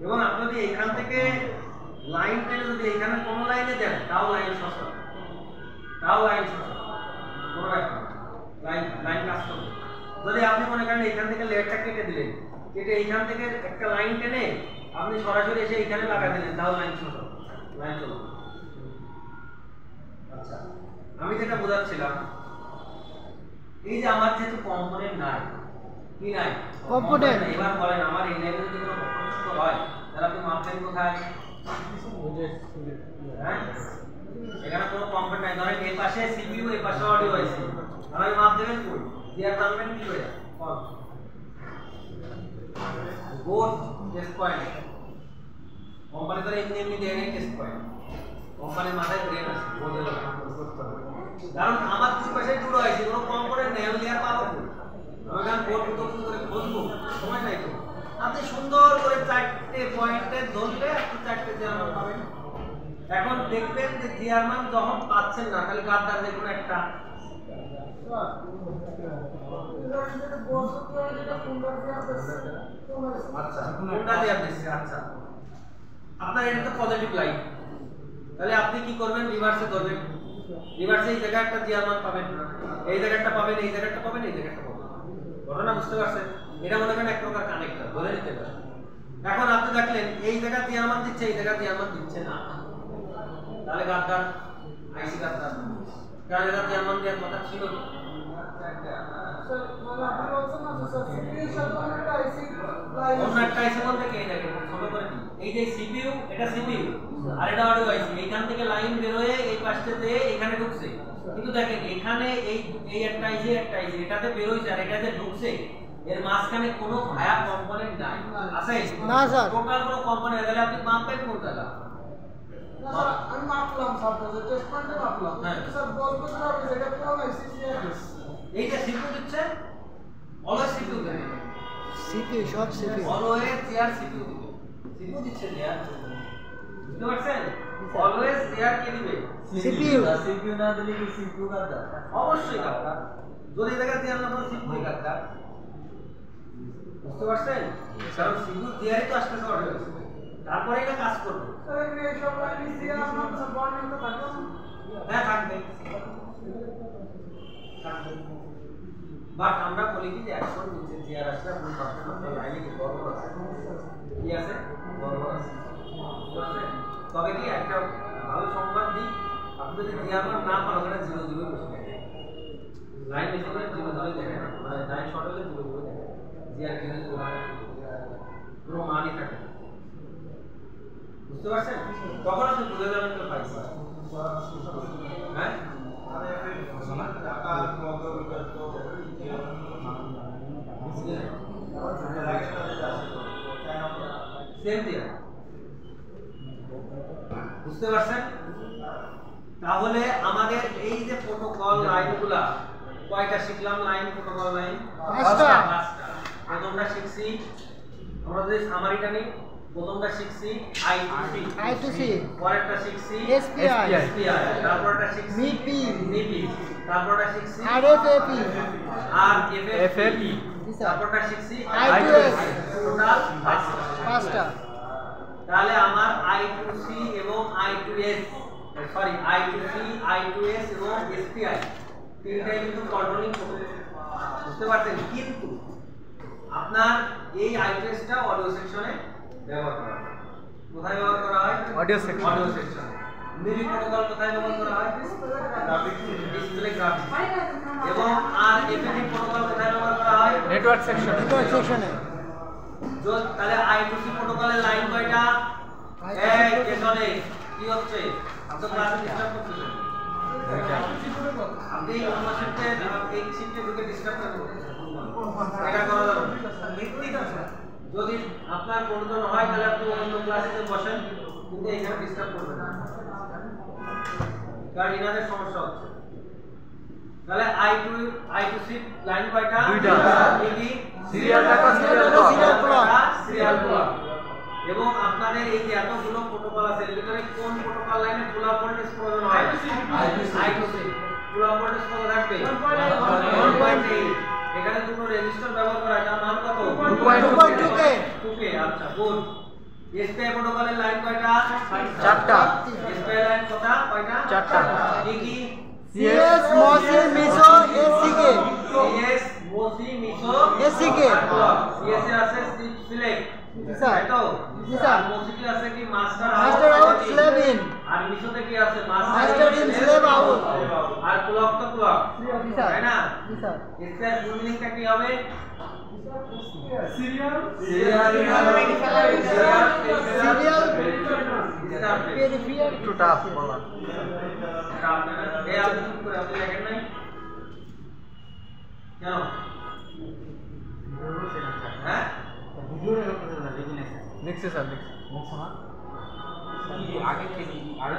এবং আপনি যদি এখান থেকে লাইন টেনে যদি এখানে কোনো লাইনে দেন তাও লাইন সস্তা কোনো ব্যাপার লাইন কাজ করবে যদি আপনি মনে করেন এখান থেকে লেয়ারটা কেটে দিলেন কেটে এইখান থেকে একটা লাইন টেনে আপনি সরাসরি এসে এখানে লাগা দিলেন তাও লাইন সস্তা লাইন চলবে আচ্ছা আমি যেটা বোঝাচ্ছিলাম এই যে আমার যেহেতু কম্পোনেন্ট নাই কি নাই কম্পোনেন্ট এবার বলেন আমার এই লাইনে যদি কোনো কম্পোনেন্ট হয় তাহলে আপনি মাপবেন কোথায় হ্যাঁ এখানে কোনো কম্পোনেন্ট নাই ধরেন এই পাশে সিপিইউ এই পাশে অডিও আছে আর আমি মাপ দেবেন কোন জিআর টানবেন কি করে call board test point company ধরে এমনি দেয় না টেস্ট পয়েন্ট কোম্পানির মাথায় ব্রেন আছে বোঝে না কারণ আমার দুই পাশে জুড়ে আছে কোনো কম্পোনেন্ট নেই আমি লেয়ার পাবো আমি গান বোর্ড করে খুঁজবো সময় নাই তো আপনি সুন্দর করে চারটে পয়েন্টে ধরলে আপনি চারটে জিআর পাবেন এখন দেখবেন যে জিআর মান যখন পাচ্ছেন না তাহলে গাদ্দার যে কোনো একটা আচ্ছা কোনটা দিয়ে দিচ্ছি আচ্ছা আপনার এটা তো পজিটিভ লাইন তাহলে আপনি কি করবেন রিভার্সে ধরবেন রিভার্সে এই জায়গায় একটা জিআর মান পাবেন এই জায়গাটা পাবেন এই জায়গাটা পাবেন এই জায়গাটা পাবেন ঘটনা বুঝতে পারছেন এটা মনে করেন এক প্রকার কানেক্টর ধরে নিতে পারেন এখন আপনি দেখলেন এই জায়গা জিআর মান দিচ্ছে এই জায়গা জিআর মান দিচ্ছে না তাহলে গাদ্দার আইসি গাদ্দার কারণ এটা জিআর মান দেওয়ার কথা ছিল না অন্য একটা আইসি বলতে কি দেখেন ছোট করে দিই এই যে সিপিইউ এটা সিপিইউ আর এটা অডিও আইসি এইখান থেকে লাইন বের হয়ে এই পাশে দিয়ে এখানে ঢুকছে কিন্তু দেখেন এখানে এই একটা আইসি এটাতে বের হইছে আর এটাতে ঢুকছে এর মাঝখানে কোনো ভায়া কম্পোনেন্ট নাই আছে না স্যার টোটাল কোনো কম্পোনেন্ট তাহলে আপনি মাপবেন কোন জায়গা না স্যার আমি মাপলাম স্যার টেস্ট পয়েন্টে মাপলাম স্যার বলবো যে আমি এটা কোন আইসি এই যে সিপিইউ দিচ্ছে অলওয়েজ সিপিইউ দেবে সিপিইউ সব সিপিইউ অলওয়েজ জিআর সিপিইউ দিবে সিপিইউ দিচ্ছে জিআর বুঝতে পারছেন অলওয়েজ জিআর কি দিবে সিপিইউ না দিলে কি সিপিইউ গাদ্দার অবশ্যই গাদ্দার যদি দেখা জিআর না সিপিইউ গাদ্দার বুঝতে পারছেন? কারণ শুধু থিওরি তো আসতে হবে, তারপরে এটা কাজ করবে। হ্যাঁ থাকবে, বাট আমরা বলি কি যে এখন নিচে জিআর আসলে আপনি পাঁচটা লাইনে কি বড় আছে, কি আছে বড় আছে, তবে কি একটা ভালো সংবাদ দিই, আপনি যদি জিআর না পান ওখানে 0 0 বসে থাকে, লাইন বেশি করে 0 0 দেখে না, মানে লাইন শর্ট হলে 0 0 দেখে, জিআর 0 0 কোনো মানই থাকে না। বুঝতে পারছেন? তখন আপনি বুঝে যাবেন যে পাইছি। হ্যাঁ সেম দিয়া, বুঝতে পারছেন? তাহলে আমাদের এই যে প্রোটোকল লাইনগুলা কয়টা শিখলাম? লাইন প্রোটোকল লাইন 5টা। প্রথমটা শিখছি আমরা যদি সামারিটা নিই, প্রথমটা শিখছি I2C, পরেরটা শিখছি SPI, তারপরটা শিখছি MIPI, তারপরটা শিখছি RFFE, তারপরটা শিখছি I2S, টোটাল 5টা। তাহলে আমার I2C এবং I2S, সরি I2C, I2S এবং SPI তিনটাই কিন্তু কন্ট্রোলিং প্রোটোকল। বুঝতে পারছেন? কিন্তু আপনার এই I2S টা অডিও সেকশনে ব্যবহার করা হয়। কোথায় ব্যবহার করা হয়? অডিও সেকশনে। মিলি প্রোটোকল কোথায় ব্যবহার করা হয়? Display graphics. এবং RFFE প্রোটোকল কোথায় ব্যবহার করা হয়? নেটওয়ার্ক সেকশনে। তাহলে I2C প্রোটোকলের লাইন কয়টা? এই পেছনে কি হচ্ছে? আপনি ক্লাসে ডিস্টার্ব করতেছেন। আপনি অন্য শিফটে এই শিফটে ঢুকে ডিস্টার্ব করতেছেন। এটা করা যাবে না। যদি আপনার প্রয়োজন হয় তাহলে আপনি অন্য ক্লাসে বসেন, কিন্তু এখানে ডিস্টার্ব করবেন না, কারণ ইনাদের সমস্যা হচ্ছে। তাহলে I2C লাইন কয়টা? দুইটা। কি সিরিয়াল ডাটা, সিরিয়াল ক্লক। এবং আপনাদের এই যে এতগুলো প্রোটোকল আছে এর ভিতরে কোন প্রোটোকল লাইনে পুল আপ ভোল্টেজ প্রয়োজন হয়? I2C। পুল আপ ভোল্টেজ কত থাকবে? 1.8। এখানে দুটো রেজিস্টার ব্যবহার করা হয়, তার মান কত? 2K। আচ্ছা গুড। SPI প্রোটোকলের লাইন কয়টা? 4টা। SPI লাইন কয়টা? 4টা। কি CS, MOSI, MISO, SCK। CS, MOSI, MISO, SCK। CS এ আছে সিলেক্ট, তাইতো? আর MOSI তে আছে কি মাস্টার আউট স্লেভ ইন, আর MISO তে কি আছে মাস্টার ইন স্লেভ আউট, আর ক্লক তো ক্লক, তাই না? SPI ফুল মিনিংটা কি হবে? সিরিয়াল পেরিফেরাল টু টাফ বলা। এই আপনি কি করে আপনি দেখেন নাই কেন? হ্যাঁ ভিডিওর উপরে লিখে নেক্সট স্যার নেক্সট না কি আগে কি আরে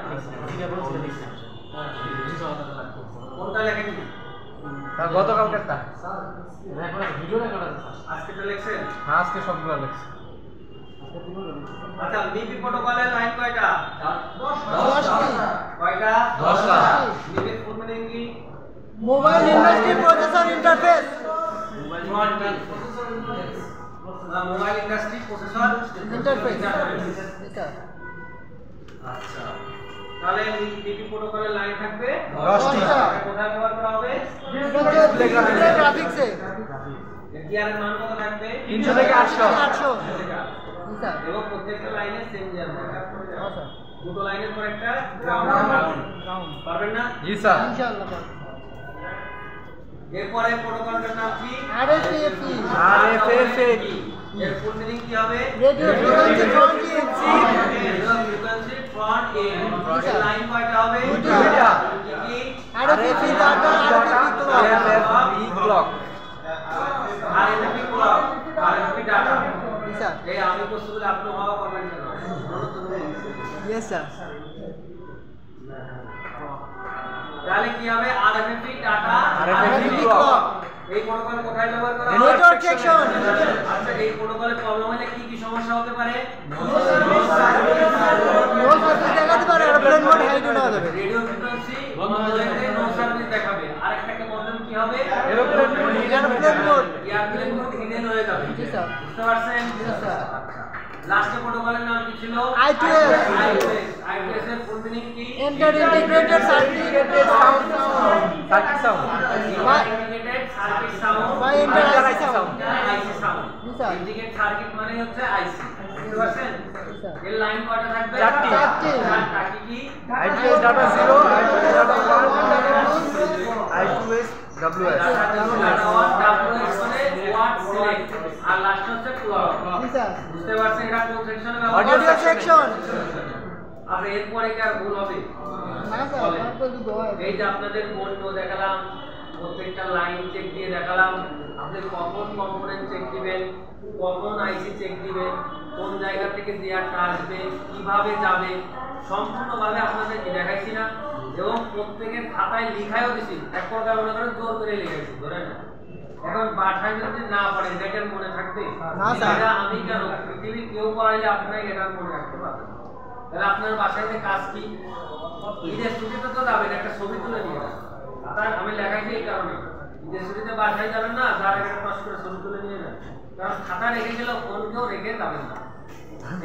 এটা বলতে লিখছে কোনটা লেখেন? স্যার গতকালকেরটা স্যার রেকর্ড ভিডিও রেকর্ড আছে স্যার। আজকেটা লিখছেন? হ্যাঁ আজকে সবগুলো লিখছি। আচ্ছা MIPI প্রোটোকলের লাইন কয়টা? 10টা। কয়টা? 10টা। MIPI ফুল মিনিং কি? Mobile industry processor interface. Mobile industry processor interface. আচ্ছা তাহলে MIPI প্রোটোকলের লাইন থাকবে 10টা। কোথায় ব্যবহার করা হবে? ডিসপ্লে গ্রাফিক্সে। এর মান কত থাকবে? 300 থেকে 800। এবং প্রত্যেকটা লাইনে সেম জিআর থাকবে। আচ্ছা দুটো লাইনের পর একটা গ্রাউন্ড পারবেন না? জি স্যার ইনশাআল্লাহ পারব। এরপরে প্রোটোকলটার নাম কি? RFFE। এর ফুল মিনিং কি হবে? Radio frequency front end. এর লাইন কয়টা হবে? দুইটা। কি RFFE data, RFFE clock, RFFE clock, RFFE data. Sir এই আমি প্রশ্ন বলে আপনি হওয়া করবেন কেন? Yes sir. তাহলে কি হবে? RFFE data, RFFE clock. এই প্রোটোকল কোথায় ব্যবহার করা হয়? Network section. আচ্ছা এই প্রোটোকলের প্রবলেম হলে কি কি সমস্যা হতে পারে? নো সার্ভিস দেখাতে পারে, এয়ারপ্লেন মোড হাই টু দেওয়া যাবে, রেডিও ফ্রিকোয়েন্সি বন্ধ হয়ে নো সার্ভিস দেখাবে। আরেকটাকে প্রবলেম কি হবে? এয়ারপ্লেন মোড গিয়ার দিলে কিন্তু হিডেন হয়ে যাবে জি স্যার। বুঝতে পারছেন? জি স্যার। আচ্ছা লাস্টে প্রোটোকলের নাম কি ছিল? I2S I2S এর ফুল মিনিং কি? Enter integrated circuit sound circuit sound By- integrated circuit sound By inter IC sound। IC sound G sir. Integrated circuit মানে হচ্ছে আইসি বুঝতে পারছেন? জি স্যার। এর লাইন কয়টা থাকবে? চারটি। চারটা কি কি? I2S data 0, I2S data 1, I2S WS। Data 1 WS মানে ওয়াট সিলেক্ট আর লাস্ট হচ্ছে ক্লক জি স্যার। বুঝতে পারছেন এটা কোন সেকশনে Audio section। আর এরপরে কি আর ভুল হবে? না স্যার, তারপর কি হয়? এই যে আপনাদের বন্ধ দেখালাম প্রত্যেকটা লাইন চেক দিয়ে দেখালাম আপনি কখন কম্পোনেন্ট চেক দিবেন কখন আইসি চেক দিবেন কোন জায়গা থেকে দেয়ারটা আসবে কিভাবে যাবে সম্পূর্ণভাবে আপনাদেরকে দেখাইছি না এবং প্রত্যেকের খাতায় লিখায়ও দিছি এক প্রকার মনে করেন জোর করে লিখাইছি ধরেন এখন বাসায় যদি না পড়েন দেখেন মনে থাকবে না স্যার। এটা আমি কেন পৃথিবীর কেউ পড়াইলে আপনাকে এটা মনে রাখতে পারবেন তাহলে আপনার বাসায় যে কাজ কি ঈদের ছুটিতে তো যাবেন একটা ছবি তুলে নিয়ে আসবেন তাই আমি লেখাইছি এই কারণে ঈদের ছুটিতে বাসায় যাবেন না যার একটা পাস করে ছবি তুলে নিয়ে যান কারণ খাতা রেখে গেলে ফোন কেউ রেখে যাবেন না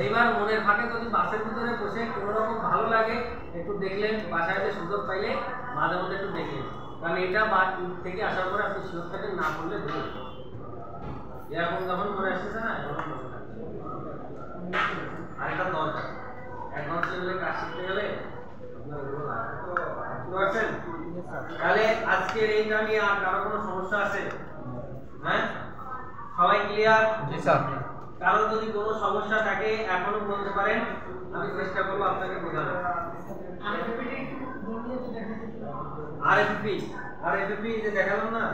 এইবার মনের ফাঁকে যদি বাসের ভিতরে বসে কোনো রকম ভালো লাগে একটু দেখলেন বাসায় যে সুযোগ পাইলে মাঝে মধ্যে একটু দেখলেন কারণ এটা থেকে আসার পরে আপনি সুযোগটাকে না করলে ধরে এরকম যখন মনে আসতেছে না তখন মনে থাকবে আরেকটা দরকার অ্যাডভান্স লেভেলে কাজ শিখতে গেলে আপনার এগুলো লাগে বুঝতে পারছেন তাহলে আজকের এইটা নিয়ে আর কারো কোনো সমস্যা আছে হ্যাঁ সবাই ক্লিয়ার জি স্যার। কারো যদি কোনো সমস্যা থাকে এখনো বলতে পারেন আমি চেষ্টা করব আপনাকে বোঝানোর আরএফপি যে দেখালাম না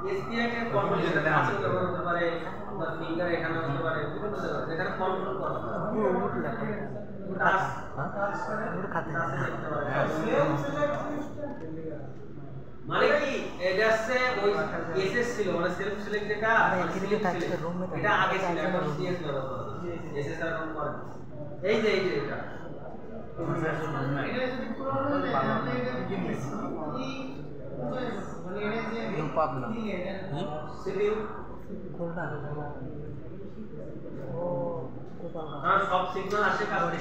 এসপিআই এর কন্ট্রোল আছে ব্যবহার হতে পারে আপনার ফিঙ্গার এখানে হতে পারে বিভিন্ন জায়গায় যেখানে কন্ট্রোল করা টাচ মানে কি এটা হচ্ছে ওই এসএস ছিল মানে সেলফ সিলেক্ট যেটা এটা আগে ছিল এখন সিএস ব্যবহার করা এসএস আর কোন করে এই যে এটা এটা যদি পুরো সিপিইউ আর সব সিগন্যাল আসে কাছে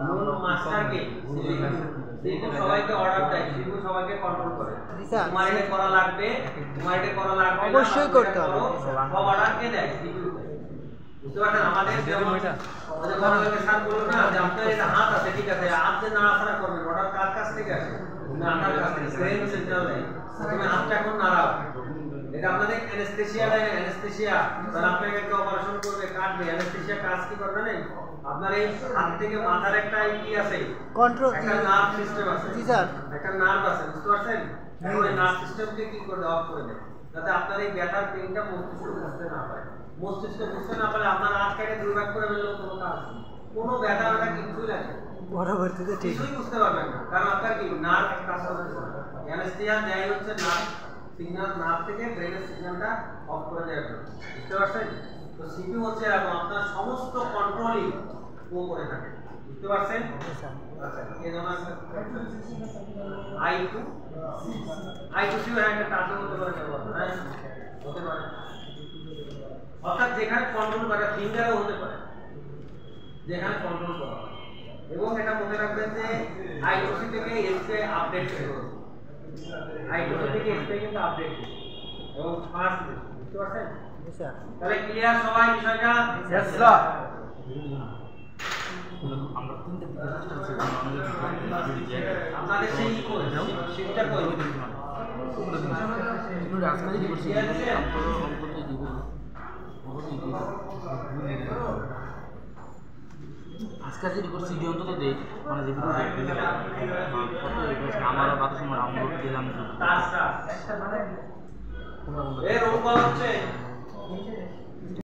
মূল মাস্টার কে সিপিইউ সবাইকে অর্ডার দেয় সিপিইউ সবাইকে কন্ট্রোল করে তোমার এটা করা লাগবে তোমার এটা করা লাগবে অবশ্যই করতে হবে সব অর্ডার কে দেয় সিপিইউ বুঝতে পারছেন আমাদের যেমন ওই যে বড়কে স্যার বলল না যে আপনার এটা হাত আছে ঠিক আছে হাত দিয়ে নাড়াচাড়া করবেন অর্ডার কার কাছ থেকে আসে না আপনার কাছ থেকে ব্রেন সেন্ট্রাল নেই তুমি হাতটা এখন নাড়াও এটা আপনাদের অ্যানেস্থেসিয়া দেয় অ্যানেস্থেসিয়া তাহলে আপনাকে একটা অপারেশন করবে কাটবে অ্যানেস্থেসিয়া কাজ কি করবে জানেন আপনার এই হাত থেকে মাথার একটা কি আছে কন্ট্রোল একটা নার্ভ সিস্টেম আছে জি স্যার একটা নার্ভ আছে বুঝতে পারছেন ওই নার্ভ সিস্টেমকে কি করে অফ করে দেয় যাতে আপনার এই ব্যথার পেইনটা মস্তিষ্ক বুঝতে না পারে মস্তিষ্ক বুঝতে না পারলে আপনার হাত কেটে দুই ভাগ করে ফেললেও কোনো কাজ নেই কোনো ব্যথা ব্যথা কিছুই লাগে পরবর্তীতে ঠিক কিছুই বুঝতে পারবেন না কারণ আপনার কি নার্ভ কাজ করছে অ্যানেস্থেসিয়া দেয় হচ্ছে নার্ভ সিগন্যাল নার্ভ থেকে ব্রেনের সিগন্যালটা অফ করে দেওয়ার জন্য বুঝতে পারছেন তো সিপিইউ হচ্ছে এরকম আপনার সমস্ত কন্ট্রোলই ও করে থাকে বুঝতে পারছেন আচ্ছা এই জন্য I2 সি একটা টাচ হতে পারে হ্যাঁ হতে পারে অর্থাৎ যেখানে কন্ট্রোল করে ফিঙ্গারও হতে পারে যেখানে কন্ট্রোল করা হয় এবং এটা মনে রাখবেন যে I2C থেকে এসপিআই আপডেট করবে I2C থেকে এসপিআই কিন্তু আপডেট করবে এবং ফাস্ট বুঝতে পারছেন জি স্যার তাহলে ক্লিয়ার সবাই বিষয়টা ইয়েস স্যার। আপনাদের সেই শিটটা কই আজকে যদি করছি ভিডিও অন্তত দেখ মানে যে আমারও কত সময় ডাউনলোড দিলাম টাচ টাচ এই রোল কল হচ্ছে